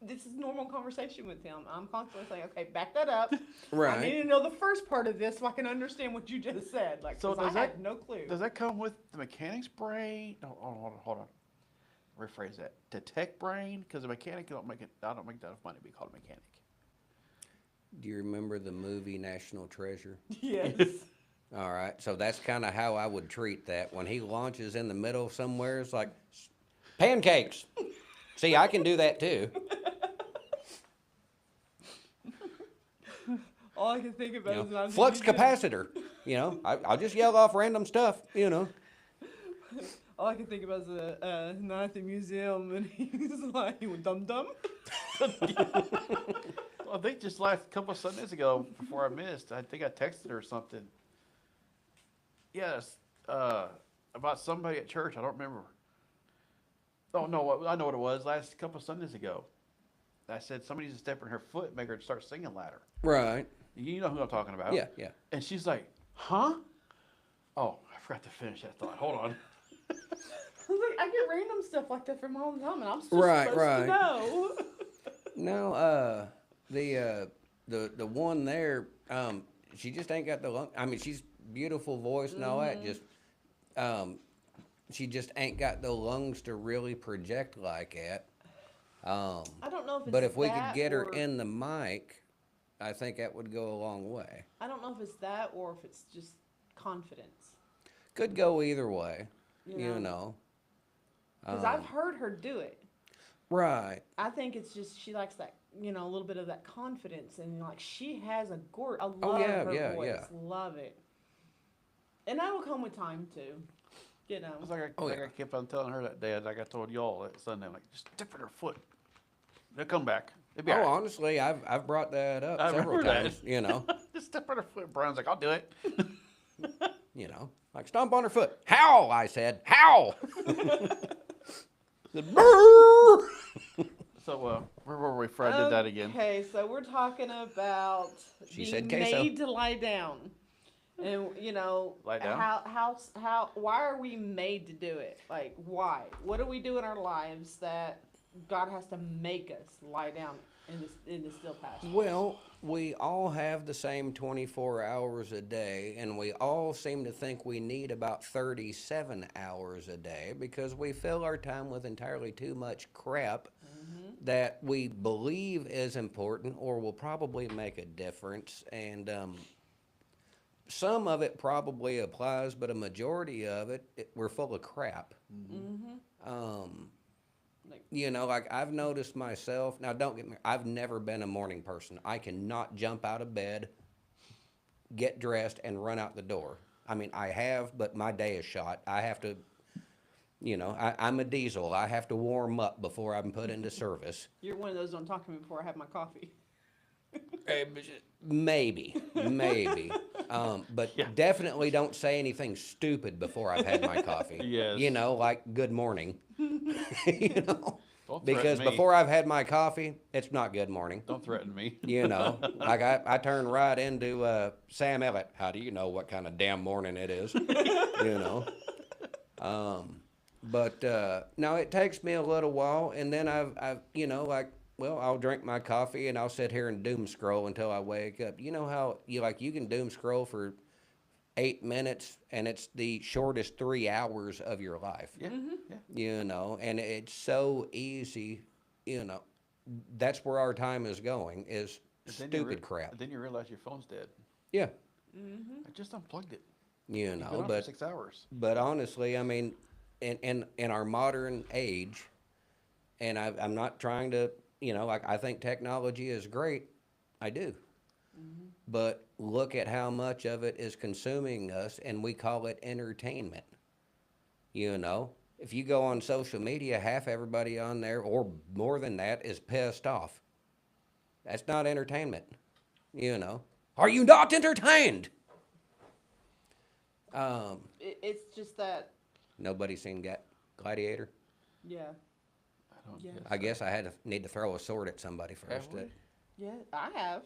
This is normal conversation with him. I'm constantly saying, okay, back that up. I Right. need to know the first part of this so I can understand what you just said. Like, So 'cause does I that- had no clue. Does that come with the mechanic's brain? No, hold on. Rephrase that. The tech brain? Because the mechanic don't make it. I don't make that enough money to be called a mechanic. Do you remember the movie National Treasure? Yes. All right, so that's kind of how I would treat that. When he launches in the middle of somewhere, it's like pancakes. See, I can do that too. All I can think about You is know, I'm flux capacitor. You know, I'll just yell off random stuff. You know. All I can think about is a night at the museum, and he's like, dum dum. Well, I think just last couple of Sundays ago, before I missed, I think I texted her something. Yes, about somebody at church. I don't remember. Oh no, I know what it was. Last couple of Sundays ago, I said somebody's step in her foot, and make her start singing louder. Right. You know who I'm talking about? Yeah. Yeah. And she's like, "Huh?" Oh, I forgot to finish that thought. Hold on. I was like, I get random stuff like that from all the time, and I'm just Right, supposed right. to know. No, the one there, she just ain't got the lung. I mean, she's beautiful voice and all that. Just, she just ain't got the lungs to really project like that. I don't know if it's But if we could that get her or- in the mic, I think that would go a long way. I don't know if it's that or if it's just confidence. Could go either way, You you know? know. Because I've heard her do it. Right. I think it's just she likes that, a little bit of that confidence, and like she has a I love Oh, yeah, her yeah, voice, yeah. love it, and that will come with time too. It's like Oh, I yeah. kept on telling her that day, like I told y'all that Sunday, I'm like, just dip in her foot. They'll come back. They'll be Oh, all right. honestly, I've brought that up I several remember that. times, you know. Just step on her foot. Brian's like, I'll do it. You know, like stomp on her foot. Howl, I said. Howl. The brrr. So, where were we before I did that again? Okay, so we're talking about She being said queso. made to lie down, and Lie down? how why are we made to do it? Like why? What do we do in our lives that God has to make us lie down in the still pasture? Well, we all have the same 24 hours a day, and we all seem to think we need about 37 hours a day because we fill our time with entirely too much crap that we believe is important or will probably make a difference. And some of it probably applies, but a majority of it we're full of crap. You know, like I've noticed myself, now don't get me, I've never been a morning person. I cannot jump out of bed, get dressed, and run out the door. I mean, I have, but my day is shot. I have to, I'm a diesel. I have to warm up before I'm put into service. You're one of those don't talk to me before I have my coffee. Maybe. But Yeah. definitely don't say anything stupid before I've had my coffee. Yes. You know, like good morning. You know, Don't threaten because me. before I've had my coffee, it's not good morning. Don't threaten me. You know, like I turn right into Sam Elliott. How do you know what kind of damn morning it is? You know. But no, it takes me a little while, and then I've I'll drink my coffee and I'll sit here and doom scroll until I wake up. You know how you can doom scroll for 8 minutes and it's the shortest 3 hours of your life. Yeah. Yeah. You know, and it's so easy, that's where our time is going, is But then you stupid crap. Then you realize your phone's dead. Yeah, I just unplugged it. you It's been know, on for but 6 hours. honestly, I mean, in our modern age, and I'm not trying to, I think technology is great. I do. But look at how much of it is consuming us, and we call it entertainment. You know, if you go on social media, half everybody on there, or more than that, is pissed off. That's not entertainment. You know, Are you not entertained? It's just that, Nobody seen Gladiator? yeah. I don't Yeah. guess I so. guess I need to throw a sword at somebody first. we? Yeah, I have.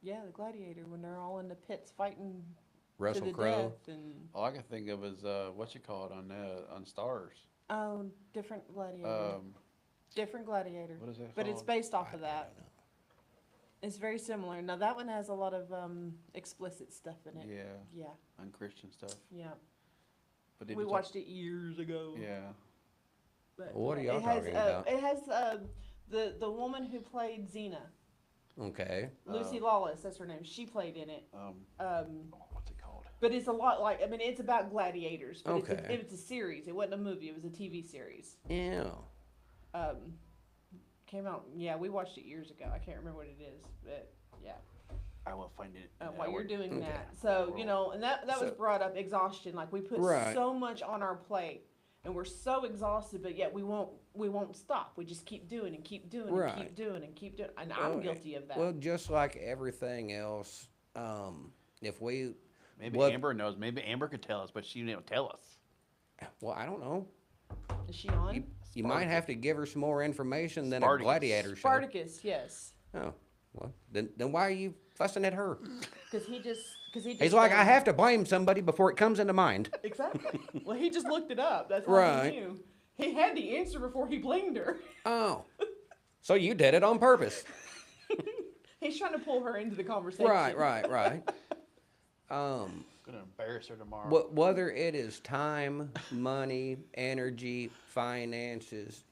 Yeah, the Gladiator, when they're all in the pits fighting Russell to the Crowe. death, and All I can think of is what you call it on Stars. different Gladiator, Um, different Gladiator. what is that But it's called? based off of I that. don't know. It's very similar. Now that one has a lot of explicit stuff in it. Yeah, Yeah, unchristian stuff. yeah. But did We you talk- watched it years ago. Yeah. But, What are yeah, y'all it has, talking about? It has the woman who played Xena, Okay. Lucy Lawless. That's her name. She played in it. What's it called? But it's a lot like, I mean, it's about gladiators. But Okay. it's a series. It wasn't a movie. It was a TV series. Yeah. Came out. Yeah, we watched it years ago. I can't remember what it is, but yeah. I will find it. While you're doing Okay. that, so you know, and that was So- brought up exhaustion. Like we put Right. so much on our plate, and we're so exhausted, but yet we won't stop. We just keep doing and keep doing and Right. keep doing and keep doing. And Well, I'm guilty of that. Well, just like everything else, if we, Maybe What- Amber knows. Maybe Amber could tell us, but she didn't tell us. well, I don't know. Is she on? You might have to give her some more information than a Spartacus. gladiator show. Spartacus, yes, Oh, well, then why are you fussing at her? because he just He's like, I have to blame somebody before it comes into mind. exactly. Well, he just looked it up. That's how Right. he knew. He had the answer before he blamed her. Oh, so you did it on purpose. He's trying to pull her into the conversation. Right. I'm gonna embarrass her tomorrow. Whether it is time, money, energy, finances,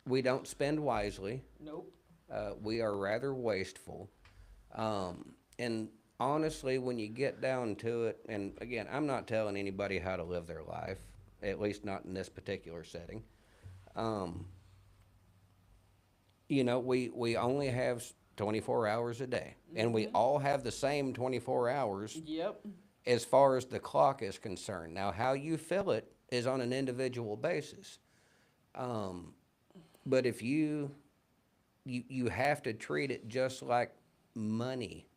we don't spend wisely. Nope. We are rather wasteful. And honestly, when you get down to it, and again, I'm not telling anybody how to live their life, at least not in this particular setting. We only have 24 hours a day, and we all have the same 24 hours Yep. as far as the clock is concerned. Now, how you fill it is on an individual basis. But if you have to treat it just like money,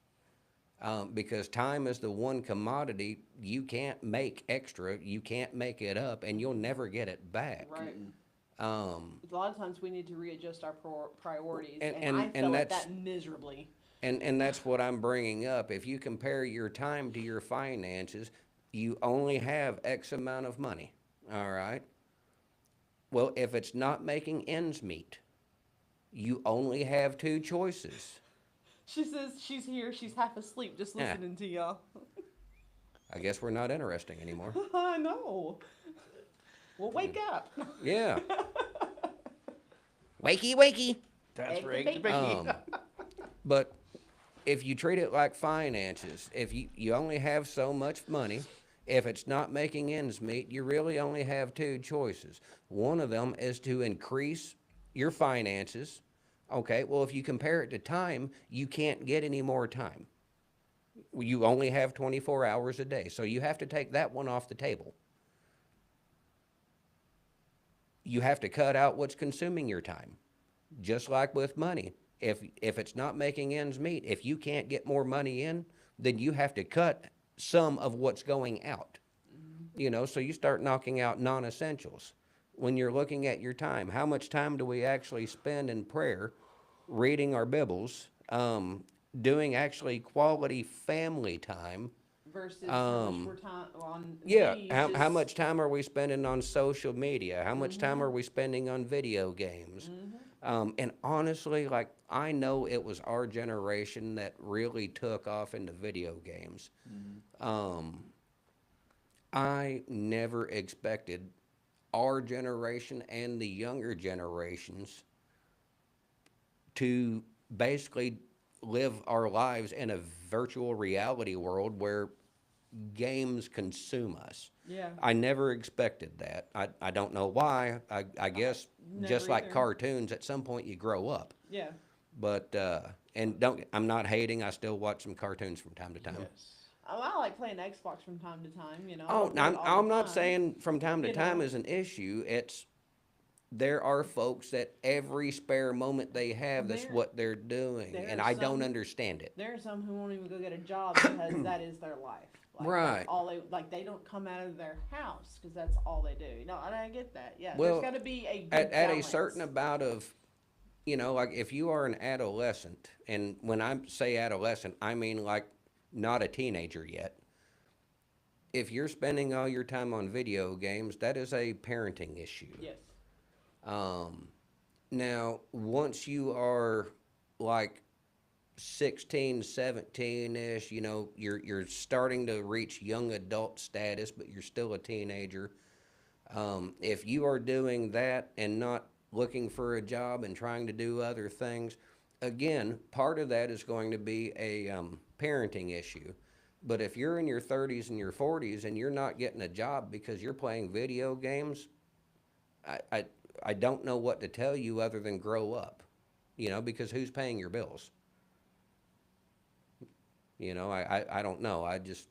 because time is the one commodity you can't make extra, you can't make it up, and you'll never get it back. Right. Um, A lot of times we need to readjust our priorities, And- and I and fell at that's- that miserably. and that's what I'm bringing up. If you compare your time to your finances, you only have X amount of money, all right? Well, if it's not making ends meet, you only have two choices. She says she's here. She's half asleep, just Yeah. listening to y'all. I guess we're not interesting anymore. I know. Well, wake up. Yeah. Wakey. That's Egg right. and Becky. But if you treat it like finances, if you only have so much money, if it's not making ends meet, you really only have two choices. One of them is to increase your finances. Okay, well, if you compare it to time, you can't get any more time. You only have 24 hours a day, so you have to take that one off the table. You have to cut out what's consuming your time. Just like with money. If it's not making ends meet, if you can't get more money in, then you have to cut some of what's going out. So you start knocking out non-essentials. When you're looking at your time, how much time do we actually spend in prayer, reading our Bibles, doing actually quality family time? Versus how much we're on. Yeah, news, how just- much time are we spending on social media? How much time are we spending on video games? And honestly, like, I know it was our generation that really took off into video games. I never expected our generation and the younger generations to basically live our lives in a virtual reality world where games consume us. Yeah. I never expected that. I don't know why. I guess just Never like either. cartoons, at some point you grow up. Yeah. But and I'm not hating. I still watch some cartoons from time to time. Yes. Oh, I like playing Xbox from time to time. I Oh, don't do it all I'm the not time. saying from time to You time know. is an issue. It's there are folks that every spare moment they have, that's There- what they're doing, there and are I don't some- understand it. There are some who won't even go get a job because that is their life. Like, Right. That's all they like. They don't come out of their house because that's all they do. No, and I get that. Yeah. Well, There's got to be a good At a balance. certain amount of, like if you are an adolescent, and when I say adolescent, I mean like not a teenager yet. If you're spending all your time on video games, that is a parenting issue. Yes. Now, once you are like 16, 17-ish, you're starting to reach young adult status, but you're still a teenager. If you are doing that and not looking for a job and trying to do other things, again, part of that is going to be a parenting issue. But if you're in your 30s and your 40s and you're not getting a job because you're playing video games, I don't know what to tell you other than grow up, because who's paying your bills? I don't know. I just,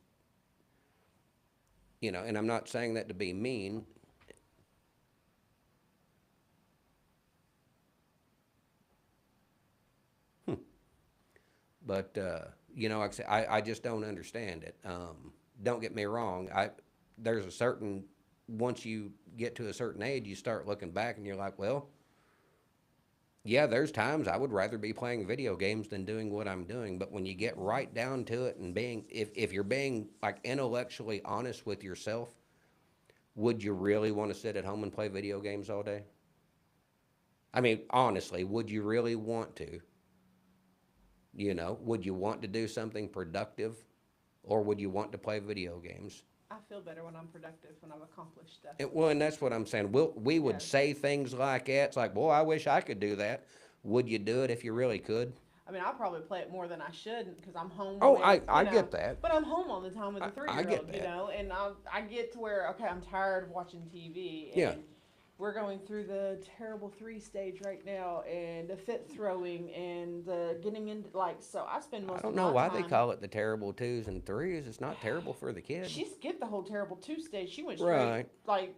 and I'm not saying that to be mean. But, like I say, I just don't understand it. Don't get me wrong. There's a certain, once you get to a certain age, you start looking back and you're like, well, yeah, there's times I would rather be playing video games than doing what I'm doing. But when you get right down to it and if you're being like intellectually honest with yourself, would you really want to sit at home and play video games all day? I mean, honestly, would you really want to? Would you want to do something productive, or would you want to play video games? I feel better when I'm productive, when I've accomplished stuff. And that's what I'm saying. We would Yes. say things like that. It's like, boy, I wish I could do that. Would you do it if you really could? I mean, I'll probably play it more than I should because I'm home. Oh, with, I you know, get that. But I'm home all the time with a I 3-year-old, get that. and I get to where, okay, I'm tired of watching TV. And Yeah. We're going through the terrible 3 stage right now, and the fit throwing, and the getting into, so I spend most I of don't my know why time. they call it the terrible 2s and 3s. It's not terrible for the kid. She skipped the whole terrible 2 stage. She went straight, Right.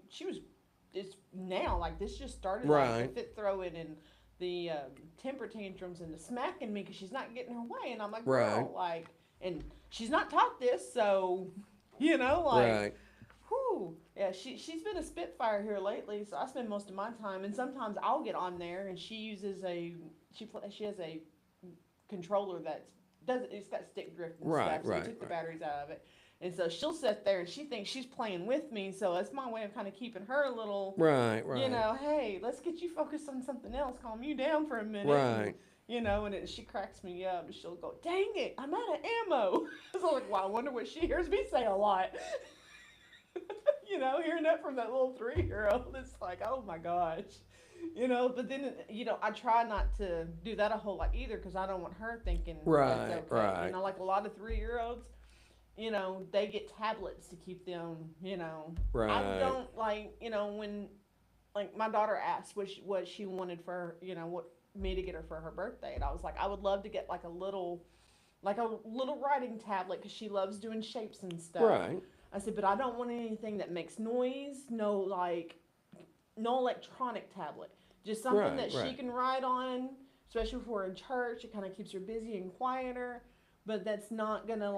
it's now, this just started, Right. the fit throwing and the temper tantrums and the smacking me because she's not getting her way. And I'm like, Right. girl, and she's not taught this, so, Right. whew. Yeah, she's been a spitfire here lately, so I spend most of my time, and sometimes I'll get on there, and she uses she has a controller it's got stick drift and Right, stuff, so right, we took the right. batteries out of it. And so she'll sit there and she thinks she's playing with me, so it's my way of kind of keeping her a little, Right. hey, let's get you focused on something else, calm you down for a minute. Right. And she cracks me up and she'll go, dang it, I'm out of ammo. So I'm like, well, I wonder what she hears me say a lot. Hearing that from that little 3-year-old, it's like, oh my gosh. But then, I try not to do that a whole lot either because I don't want her thinking Right, that's okay. right. Like a lot of 3-year-olds, they get tablets to keep them, Right. I don't when, my daughter asked what she wanted for, what me to get her for her birthday. And I was like, I would love to get a little writing tablet because she loves doing shapes and stuff. Right. I said, but I don't want anything that makes noise. No electronic tablet. Just something Right, that she right. can write on, especially if we're in church. It kind of keeps her busy and quieter. But that's not gonna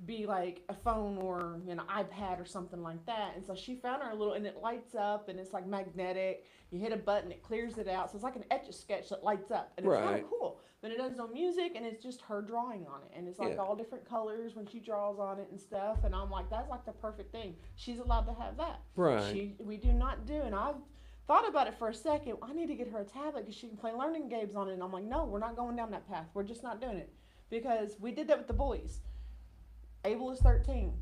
be like a phone or an iPad or something like that. And so she found her a little, and it lights up, and it's magnetic. You hit a button, it clears it out. So it's like an Etch-a-Sketch that lights up, and it's kind Right. of cool. But it does no music, and it's just her drawing on it, and it's Yeah. all different colors when she draws on it and stuff. And I'm like, that's the perfect thing. She's allowed to have that. Right. We do not do, and I've thought about it for a second. I need to get her a tablet because she can play learning games on it. And I'm like, no, we're not going down that path. We're just not doing it. Because we did that with the boys. Abel is 13.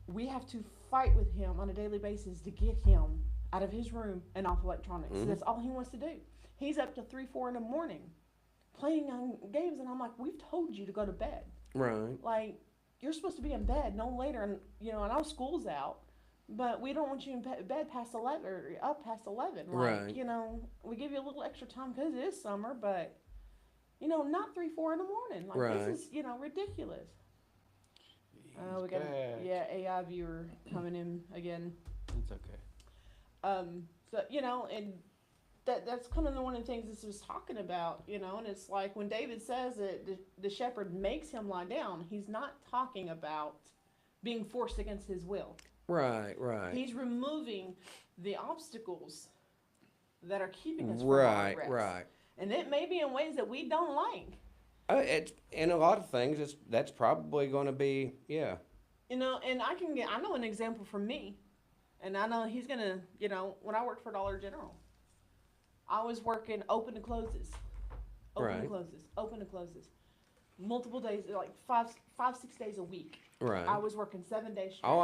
We have to fight with him on a daily basis to get him out of his room and off electronics. Mhm. That's all he wants to do. He's up to 3, 4 in the morning playing on games, and I'm like, we've told you to go to bed. Right. You're supposed to be in bed no later, and I know school's out, but we don't want you in bed past 11 or up past 11. Right. We give you a little extra time because it is summer, but not 3, 4 in the morning. Right. This is ridiculous. We He's got back. AI viewer coming in again. It's okay. So and that's kind of one of the things this was talking about, you know. And it's like when David says that the shepherd makes him lie down, he's not talking about being forced against his will. Right, right. He's removing the obstacles that are keeping us from our Right, rest. right. And it may be in ways that we don't like. It's in a lot of things. That's probably going to be, yeah. You know, and I know an example from me, and I know he's gonna, you know, when I worked for Dollar General, I was working open to closes, open to Right. closes, open to closes, multiple days, like 6 days a week. Right. I was working 7 days straight. Oh,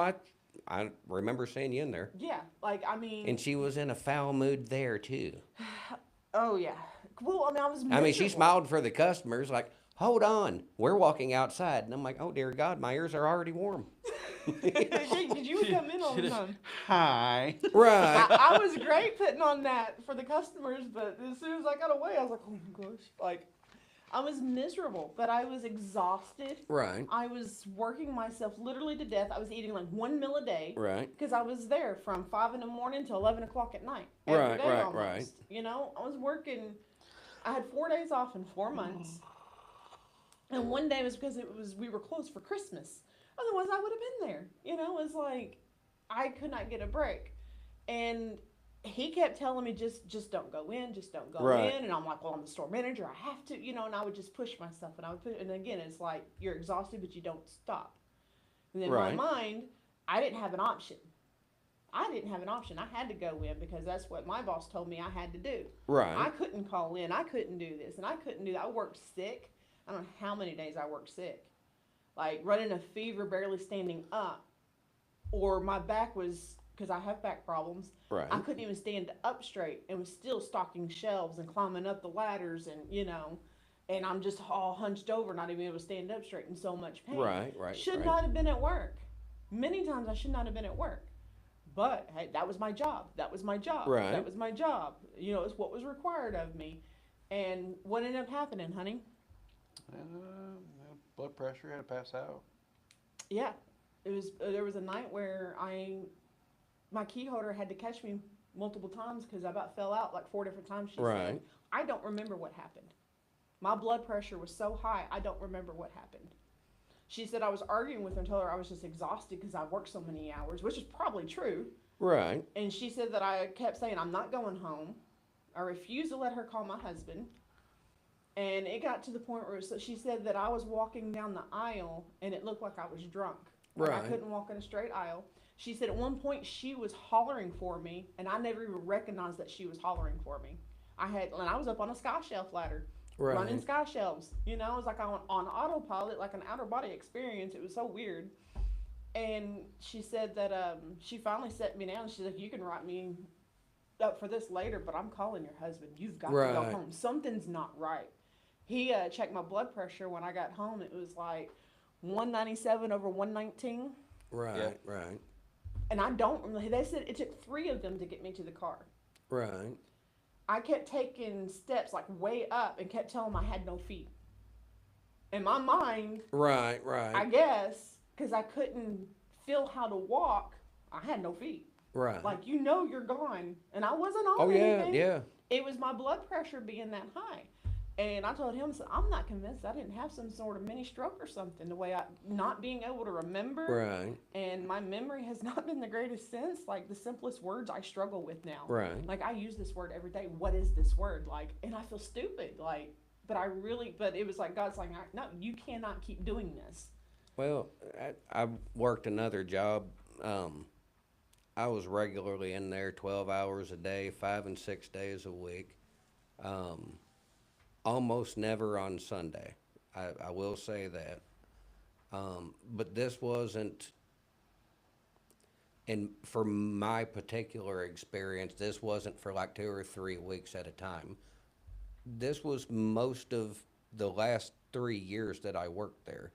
I remember seeing you in there. Yeah, like I mean. And she was in a foul mood there too. Oh yeah. Well, I mean, I was. I mean, she miserable. smiled for the customers, like, "Hold on, we're walking outside." And I'm like, "Oh dear God, my ears are already warm." Did you come in all the time? Hi. Right. I was great putting on that for the customers, but as soon as I got away, I was like, oh my gosh, like. I was miserable, but I was exhausted. Right. I was working myself literally to death. I was eating like 1 meal a day. Right. Because I was there from 5 in the morning to 11 o'clock at night. Every Right, day right, almost. right. You know, I was working. I had 4 days off in 4 months. And one day was because we were closed for Christmas. Otherwise, I would have been there. You know, it was like I could not get a break. And he kept telling me, just don't go in, just don't go Right. in. And I'm like, well, I'm the store manager, I have to, you know. And I would just push myself, and I would push. And again, it's like you're exhausted, but you don't stop. And in Right. my mind, I didn't have an option. I didn't have an option. I had to go in because that's what my boss told me I had to do. I Right. couldn't call in. I couldn't do this, and I couldn't do that. I worked sick. I don't know how many days I worked sick, like running a fever, barely standing up, or my back was, because I have back problems. Right. I couldn't even stand up straight, and was still stocking shelves and climbing up the ladders, and you know, and I'm just all hunched over, not even able to stand up straight, in so much pain. Right. Right. Should right. not have been at work. Many times I should not have been at work. But hey, that was my job. That was my job. Right. That was my job. You know, it's what was required of me. And what ended up happening, honey? Blood pressure, had to pass out. Yeah. It was there was a night where my key holder had to catch me multiple times because I about fell out like 4 different times, she said. Right. I don't remember what happened. My blood pressure was so high, I don't remember what happened. She said I was arguing with her and told her I was just exhausted because I worked so many hours, which is probably true. Right. And she said that I kept saying, I'm not going home. I refused to let her call my husband. And it got to the point where she said that I was walking down the aisle and it looked like I was drunk. Like Right. I couldn't walk in a straight aisle. She said at one point she was hollering for me, and I never even recognized that she was hollering for me. And I was up on a sky shelf ladder, running Right. sky shelves. You know, it was like on autopilot, like an outer body experience. It was so weird. And she said that she finally set me down. She's like, you can write me up for this later, but I'm calling your husband. You've got to go Right. home. Something's not right. He checked my blood pressure when I got home. It was like 197 over 119. Right. Yeah. Right. And I don't remember. They said it took 3 of them to get me to the car. Right. I kept taking steps like way up and kept telling them I had no feet. In my mind, Right. Right. I guess, because I couldn't feel how to walk, I had no feet. Right. Like, you know you're gone. And I wasn't on Oh yeah. anything. Yeah. It was my blood pressure being that high. And I told him, I'm not convinced I didn't have some sort of mini stroke or something, the way not being able to remember. Right. And my memory has not been the greatest since. Like, the simplest words I struggle with now. Right. Like, I use this word every day. What is this word? Like, and I feel stupid. Like, but it was like, God's like, no, you cannot keep doing this. Well, I worked another job. I was regularly in there 12 hours a day, 5 and 6 days a week. Almost never on Sunday. I will say that. But this wasn't, and for my particular experience, this wasn't for like 2 or 3 weeks at a time. This was most of the last 3 years that I worked there.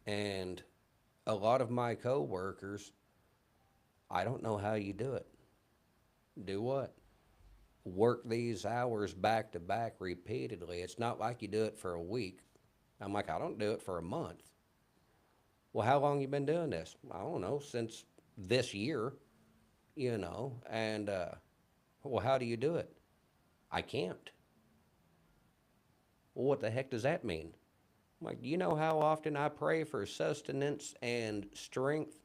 And a lot of my coworkers, I don't know how you do it. Do what? Work these hours back to back repeatedly. It's not like you do it for a week. I'm like, I don't do it for a month. Well, how long you been doing this? I don't know, since this year, you know. And well, how do you do it? I can't. Well, what the heck does that mean? I'm like, you know how often I pray for sustenance and strength?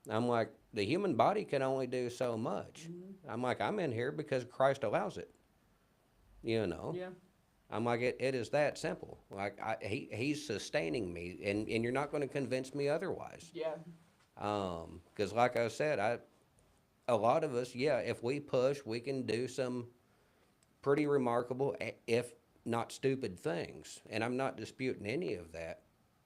I'm like, the human body can only do so much. I'm like, I'm in here because Christ allows it. You know? Yeah. I'm like, it is that simple. Like, he's sustaining me, and you're not going to convince me otherwise. Yeah. Because like I said, a lot of us, yeah, if we push, we can do some pretty remarkable, if not stupid things. And I'm not disputing any of that.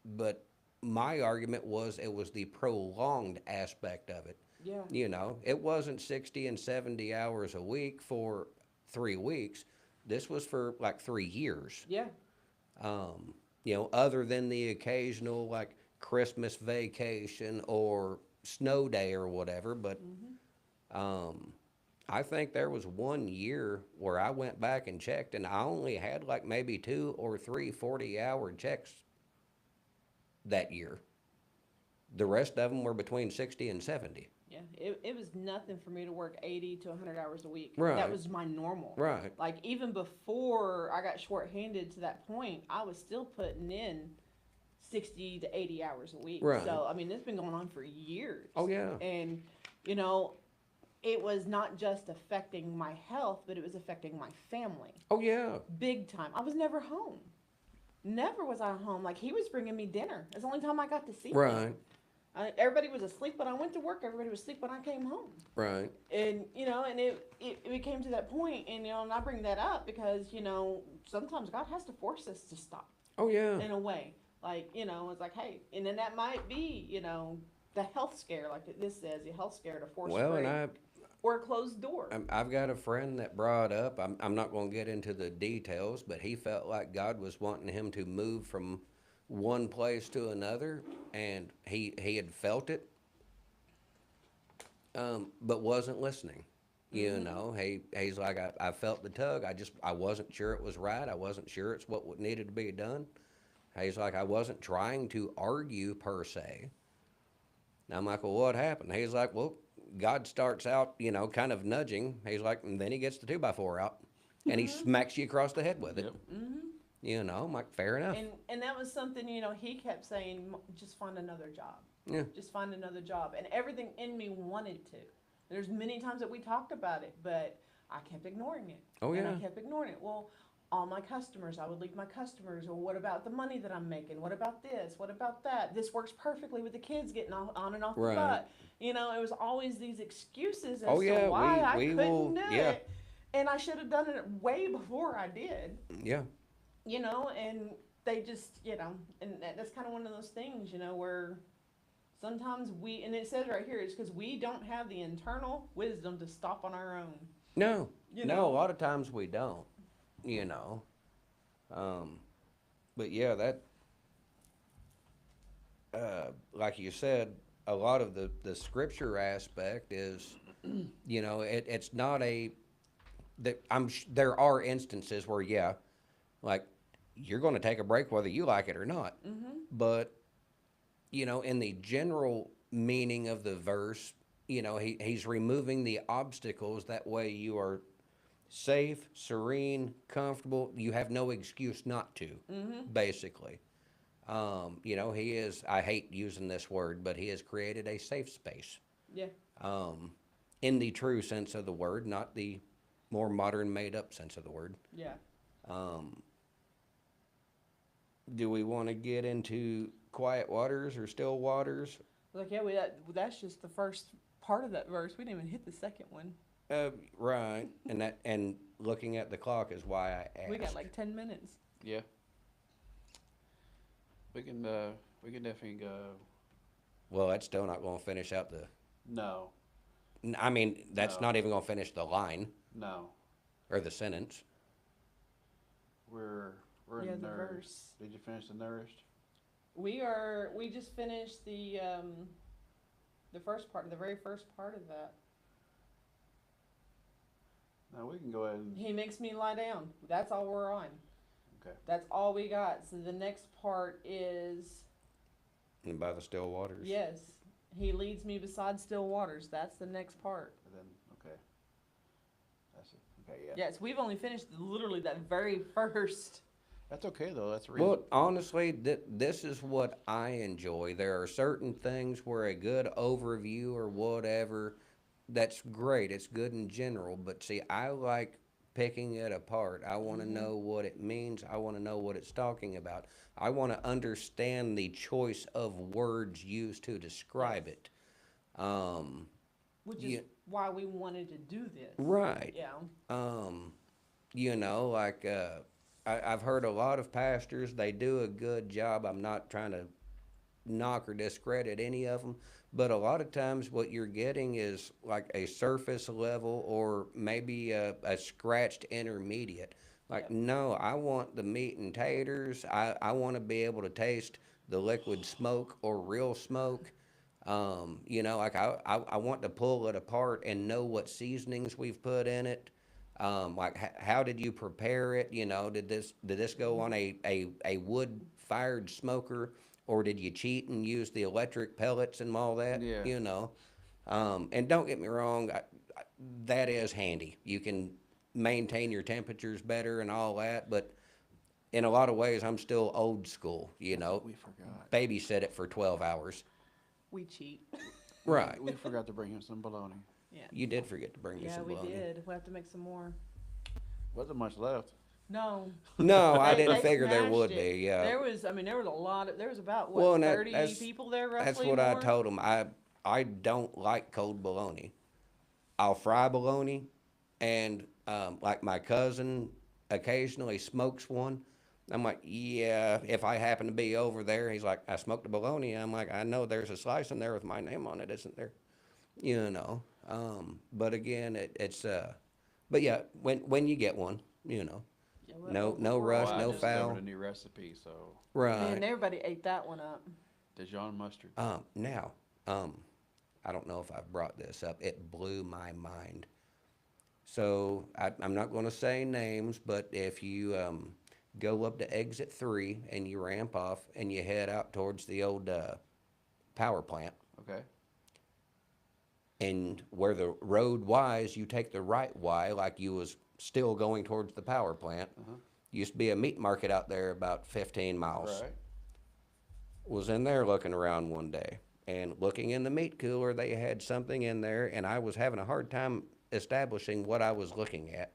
But my argument was it was the prolonged aspect of it. Yeah. You know, it wasn't 60 and 70 hours a week for 3 weeks. This was for like 3 years. Yeah. You know, other than the occasional like Christmas vacation or snow day or whatever. But I think there was 1 year where I went back and checked, and I only had like maybe 2 or 3 40-hour checks that year. The rest of them were between 60 and 70. Yeah, it was nothing for me to work 80 to 100 hours a week. Right. That was my normal. Right. Like, even before I got shorthanded to that point, I was still putting in 60 to 80 hours a week. Right. So, I mean, it's been going on for years. Oh, yeah. And, you know, it was not just affecting my health, but it was affecting my family. Oh, yeah. Big time. I was never home. Never was I home. Like, he was bringing me dinner. It's the only time I got to see him. Right. Everybody was asleep when I went to work. Everybody was asleep when I came home. Right. And, you know, and it became to that point, and, you know, and I bring that up because, you know, sometimes God has to force us to stop Oh, yeah. in a way. Like, you know, it's like, hey, and then that might be, you know, the health scare, like this says, the health scare to force Well, break and or a closed door. I've got a friend that brought up, I'm not going to get into the details, but he felt like God was wanting him to move from one place to another, and he had felt it, but wasn't listening. You know, he's like, I felt the tug. I wasn't sure it was right. I wasn't sure it's what needed to be done. He's like, I wasn't trying to argue per se. And I'm like, well, what happened? He's like, well, God starts out, you know, kind of nudging. He's like, and then he gets the 2x4 out, and he smacks you across the head with it. You know, I'm like, fair enough. And that was something, you know, he kept saying, just find another job. Yeah. Just find another job. And everything in me wanted to. There's many times that we talked about it, but I kept ignoring it. Oh, And I yeah. kept ignoring it. Well, all my customers, I would leave my customers. Or what about the money that I'm making? What about this? What about that? This works perfectly with the kids getting on and off Right. the butt. You know, it was always these excuses as Oh, yeah, to why I we couldn't will- do yeah. it. And I should have done it way before I did. Yeah. You know, and they just, you know, and that's kind of one of those things, you know, where sometimes and it says right here, it's because we don't have the internal wisdom to stop on our own. No. You No, know? a lot of times we don't, you know. But yeah, that, like you said, a lot of the scripture aspect is, you know, it's not there are instances where, yeah, like, you're going to take a break whether you like it or not. But, you know, in the general meaning of the verse, you know, he's removing the obstacles. That way you are safe, serene, comfortable. You have no excuse not to, basically. You know, I hate using this word, but he has created a safe space. Yeah. In the true sense of the word, not the more modern made up sense of the word. Yeah. Do we want to get into quiet waters or still waters? Like, yeah, that's just the first part of that verse. We didn't even hit the second one. Right. And looking at the clock is why I asked. We got like 10 minutes. Yeah. We can definitely go. Well, that's still not going to finish out No. I mean, that's No. not even going to finish the line No. or the sentence. We're Yeah, in the nourished. verse. Did you finish the nourished? We just finished the first part, the very first part of that. No, we can go ahead and. He makes me lie down. That's all we're on. Okay. That's all we got. So the next part is, And by the still waters. yes, he leads me beside still waters. That's the next part. And then okay. That's it. Okay, yeah. Yes, we've only finished literally that very first. That's okay though. That's reason. Well, honestly, this is what I enjoy. There are certain things where a good overview or whatever, that's great. It's good in general. But see, I like picking it apart. I want to know what it means. I want to know what it's talking about. I want to understand the choice of words used to describe it. Which Yeah. is why we wanted to do this. Right. Yeah. You know, like I've heard a lot of pastors, they do a good job. I'm not trying to knock or discredit any of them, but a lot of times what you're getting is like a surface level or maybe a scratched intermediate. Like, Yep. no, I want the meat and taters. I want to be able to taste the liquid smoke or real smoke. You know, like I want to pull it apart and know what seasonings we've put in it. Like how did you prepare it? You know, did this go on a wood fired smoker, or did you cheat and use the electric pellets and all that? Yeah. You know, and don't get me wrong, that is handy. You can maintain your temperatures better and all that, but in a lot of ways, I'm still old school. You know, We forgot. babysit it for 12 hours. We cheat. Right. We forgot to bring him some bologna. Yeah. You did forget to bring me Yeah, some we bologna. did. We'll have to make some more. Wasn't much left. No. No, I They- didn't they figure there smashed would it. be. Yeah. There was, I mean, there was a lot of, there was about, what, Well, and 30 that's- people there roughly? That's what I more? told him. I don't like cold bologna. I'll fry bologna, and like my cousin occasionally smokes one. I'm like, yeah, if I happen to be over there, he's like, I smoked a bologna. I'm like, I know there's a slice in there with my name on it, isn't there? You know. But again, but yeah, when you get one, you know, Yeah, well, no overall, rush, Well, I no just foul. discovered a new recipe, so Right. Man, everybody ate that one up. Dijon mustard. Now, I don't know if I've brought this up. It blew my mind. So I'm not going to say names, but if you go up to exit 3 and you ramp off and you head out towards the old power plant, Okay. and where the road Y's, you take the right Y like you was still going towards the power plant. Used to be a meat market out there about 15 miles. Right. Was in there looking around one day, and looking in the meat cooler, they had something in there, and I was having a hard time establishing what I was looking at.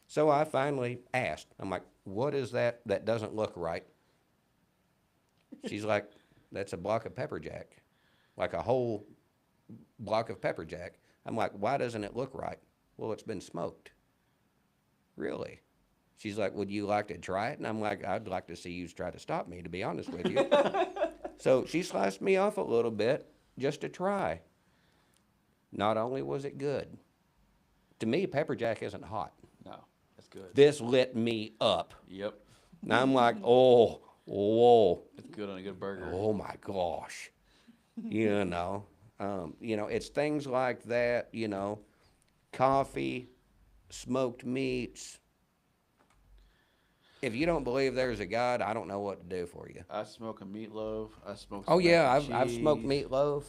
So I finally asked, I'm like, what is that doesn't look right? She's like, that's a block of pepper jack, like a whole block of pepper jack. I'm like, why doesn't it look right? Well, it's been smoked. Really? She's like, would you like to try it? And I'm like, I'd like to see you try to stop me, to be honest with you. So she sliced me off a little bit just to try. Not only was it good, to me, pepper jack isn't hot. No, that's good. This lit me up. Yep. And I'm like, oh, whoa, It's good on a good burger. oh my gosh. You know, it's things like that, coffee, smoked meats. If you don't believe there's a God, I don't know what to do for you. I smoke a meatloaf. I smoke. Oh some yeah, mac and I've smoked cheese. meatloaf.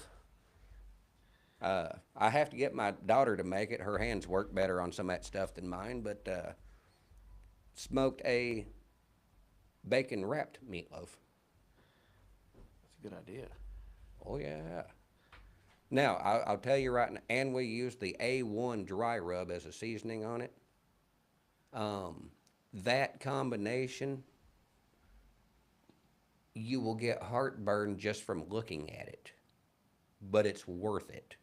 I have to get my daughter to make it. Her hands work better on some of that stuff than mine, but smoked a bacon wrapped meatloaf. That's a good idea. Oh yeah. Now I'll tell you right now, and we used the A1 dry rub as a seasoning on it. That combination, you will get heartburn just from looking at it, but it's worth it.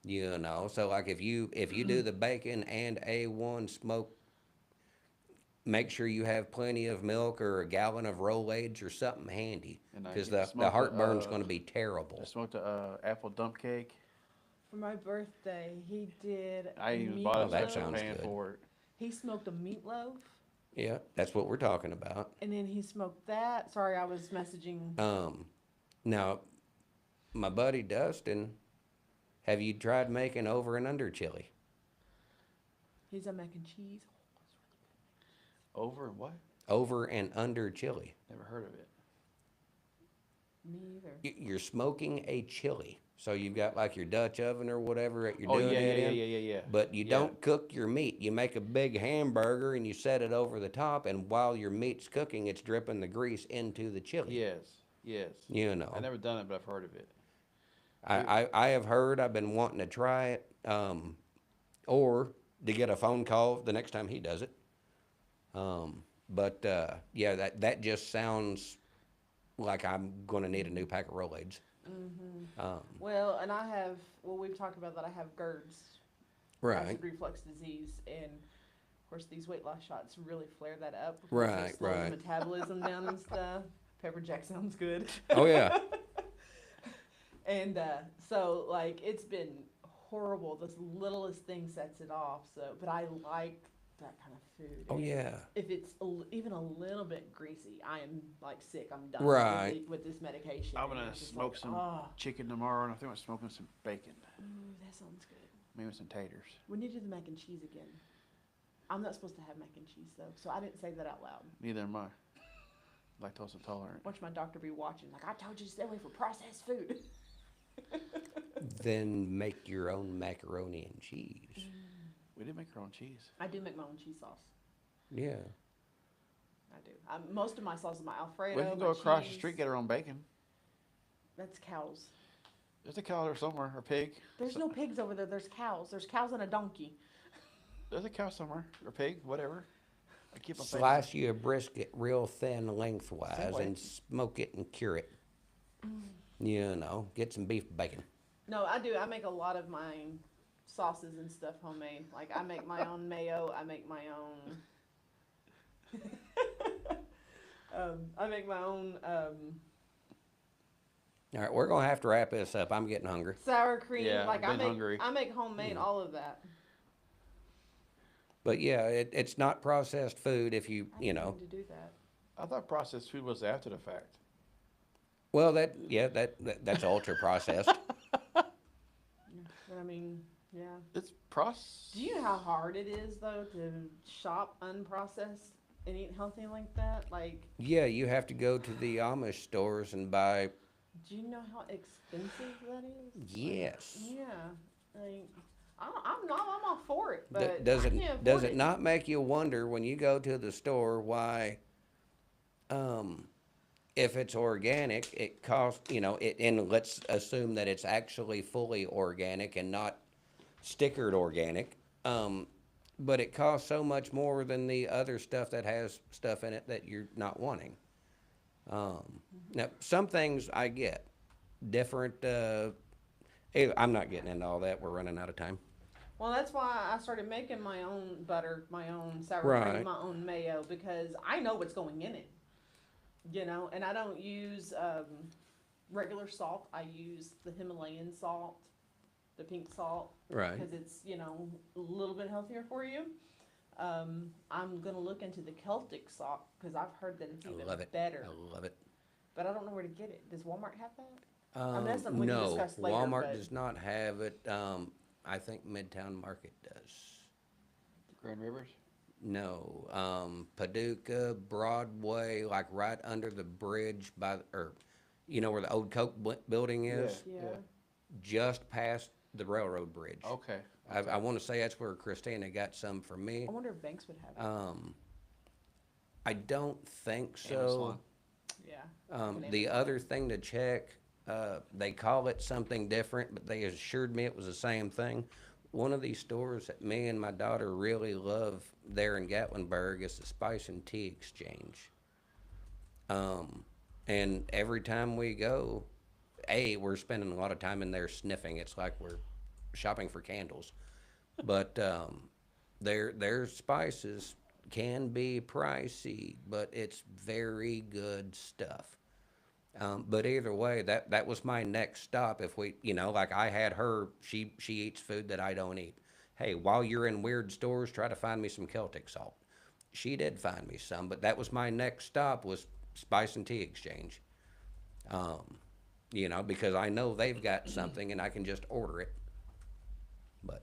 So like if you do the bacon and A1 smoke, make sure you have plenty of milk or a gallon of Rolaids or something handy, And I because can the smoke heartburn's going to be terrible. I smoked a apple dump cake. For my birthday, he did. I a even bought Oh, a that meatloaf. sounds pan good. for it. He smoked a meatloaf, Yeah, that's what we're talking about. and then he smoked that. Sorry, I was messaging. Now, my buddy Dustin, have you tried making over and under chili? He's a mac and cheese. Over and what? Over and under chili. Never heard of it. Me either. You're smoking a chili. So you've got like your Dutch oven or whatever that you're Oh, doing yeah, it yeah, in. yeah, yeah, yeah, yeah. But you Yeah. don't cook your meat. You make a big hamburger and you set it over the top, and while your meat's cooking, it's dripping the grease into the chili. Yes, yes. You I've know, never done it, but I've heard of it. I have heard. I've been wanting to try it, or to get a phone call the next time he does it. But yeah, that just sounds like I'm going to need a new pack of Rolaids. Well, and we've talked about that. I have GERDs, Right. acid reflux disease, and of course these weight loss shots really flare that up. Because Right, they slow right. the metabolism down and stuff. Pepper jack sounds good. Oh yeah. And so, like, it's been horrible. The littlest thing sets it off. So, but I like that kind of food. Oh And yeah. if it's even a little bit greasy, I am like sick. I'm done Right. with this medication. I'm And gonna it's just smoke like, some oh, chicken tomorrow, and I think I'm smoking some bacon, ooh, that sounds good. maybe some taters. We need to do the mac and cheese again. I'm not supposed to have mac and cheese though, so I didn't say that out loud. Neither am I. Lactose intolerant. Watch my doctor be watching. Like, I told you to stay away from processed food. Then make your own macaroni and cheese. We did make our own cheese. I do make my own cheese sauce. Yeah. I do. Most of my sauce is my Alfredo. We can my go across the cheese. street, get our own bacon. That's cows. There's a cow there somewhere, or pig. There's no pigs over there. There's cows. There's cows and a donkey. There's a cow somewhere, or pig, whatever. I keep my Slice you a brisket real thin lengthwise Same way. and smoke it and cure it. You know, get some beef bacon. No, I do. I make a lot of my sauces and stuff homemade. Like, I make my own mayo. I make my own. I make my own All right, we're gonna have to wrap this up. I'm getting hungry. sour cream. Yeah, like I've been hungry. I make homemade all of that. But yeah, it's not processed food if you I you didn't know. mean to do that. I thought processed food was after the fact. Well, that's ultra processed. But I mean, yeah. It's processed. Do you know how hard it is though to shop unprocessed and eat healthy like that? Like, Yeah, you have to go to the Amish stores and buy. do you know how expensive that is? Yes. Yeah. Like, I'm all for it, but Does I it can't does afford it not make you wonder when you go to the store why, if it's organic, it costs and let's assume that it's actually fully organic and not stickered organic, but it costs so much more than the other stuff that has stuff in it that you're not wanting. Now some things I get different. I'm not getting into all that. We're running out of time. Well, that's why I started making my own butter, my own sour Right. cream, my own mayo, because I know what's going in it. You know, and I don't use regular salt. I use the Himalayan salt, the pink salt, Right. because it's, a little bit healthier for you. I'm going to look into the Celtic salt, because I've heard that it's even I love it. better. I love it. But I don't know where to get it. Does Walmart have that? mean, that's something we can No, discuss later, Walmart but- does not have it. I think Midtown Market does. Grand Rivers. No, Paducah, Broadway, like right under the bridge or where the old Coke building is, Yeah. just past the railroad bridge. Okay. I want to say that's where Christina got some for me. I wonder if Banks would have it. I don't think so. Amazon. Yeah. The other thing to check, they call it something different, but they assured me it was the same thing. One of these stores that me and my daughter really love there in Gatlinburg is the Spice and Tea Exchange. And every time we go, we're spending a lot of time in there sniffing. It's like we're shopping for candles. But their spices can be pricey, but it's very good stuff. But either way, that was my next stop. If we, like I had her, she eats food that I don't eat. Hey, while you're in weird stores, try to find me some Celtic salt. She did find me some, but that was my next stop was Spice and Tea Exchange. Because I know they've got something and I can just order it. But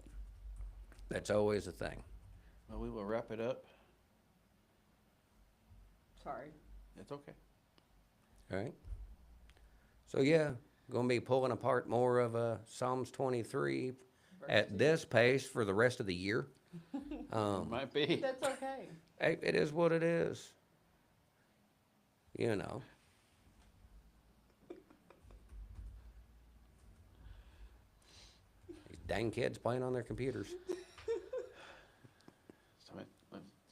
that's always a thing. Well, we will wrap it up. Sorry. It's okay. All right. So yeah, Going to be pulling apart more of Psalms 23 Verse at 2. this pace for the rest of the year. Might be. That's okay. Hey, it is what it is. You know. These dang kids playing on their computers.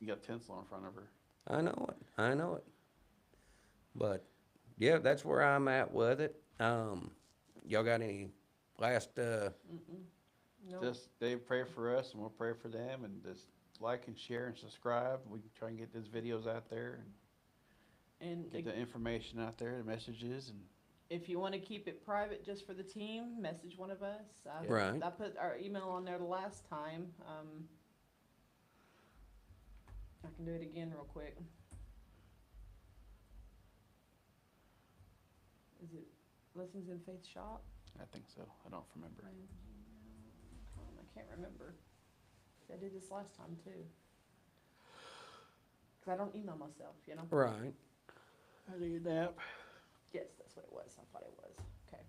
You got tinsel in front of her. I know it. I know it. But yeah, that's where I'm at with it. Y'all got any last? Nope. Just they pray for us, and we'll pray for them, and just like and share and subscribe. We can try and get these videos out there and And get the information out there, the messages, and if you want to keep it private just for the team, message one of us. Right. I put our email on there the last time. I can do it again real quick. Is it Lessons in Faith Shop? I think so. I don't remember. I can't remember. I did this last time too. Cause I don't email myself, you know? Right. I need a nap. Yes, that's what it was. I thought it was. Okay.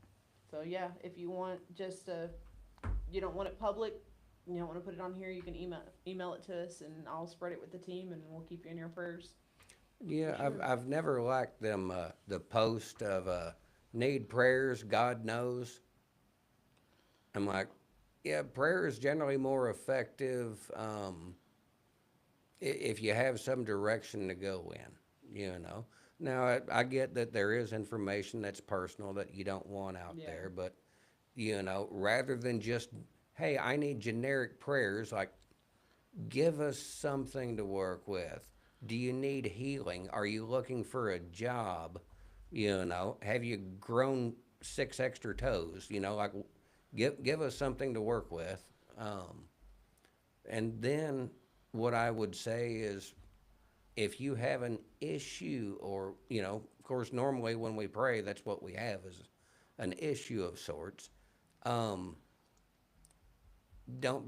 So yeah, if you want just you don't want it public, you don't want to put it on here, you can email it to us, and I'll spread it with the team, and we'll keep you in your prayers. Yeah, For sure. I've never liked them the post of need prayers, God knows. I'm like, yeah, prayer is generally more effective if you have some direction to go in, you know. Now, I get that there is information that's personal that you don't want out Yeah. there, but, you know, rather than just, hey, I need generic prayers, like, give us something to work with. Do you need healing? Are you looking for a job? You know, have you grown 6 extra toes? You know, like, give us something to work with. And then what I would say is, if you have an issue, or, you know, of course, normally when we pray, that's what we have, is an issue of sorts. Don't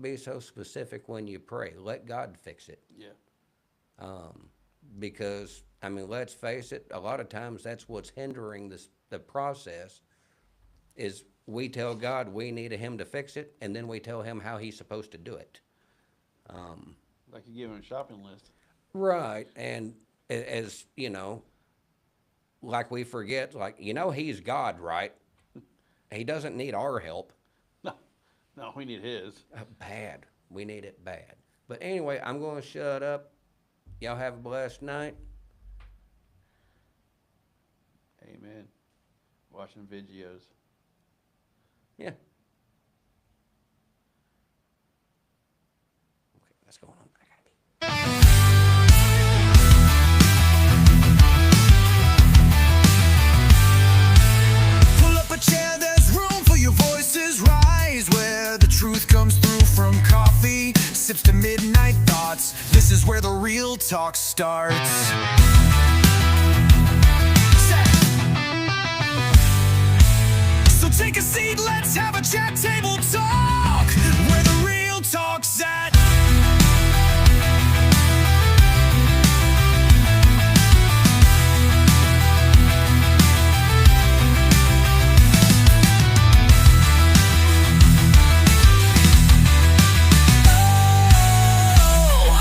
be so specific when you pray. Let God fix it. Yeah. Because, I mean, let's face it, a lot of times that's what's hindering the process, is we tell God we need him to fix it, and then we tell him how he's supposed to do it. Like you give him a shopping list. Right, and as, you know, like we forget, like, you know, he's God, right? He doesn't need our help. No, we need his. Bad. We need it bad. But anyway, I'm going to shut up. Y'all have a blessed night. Amen. Watching videos. Yeah. Okay, that's going on. Pull up a chair, there's room for your voices. Rise where the truth comes through, from coffee sips to midnight thoughts. This is where the real talk starts. So take a seat, let's have a chat, table talk.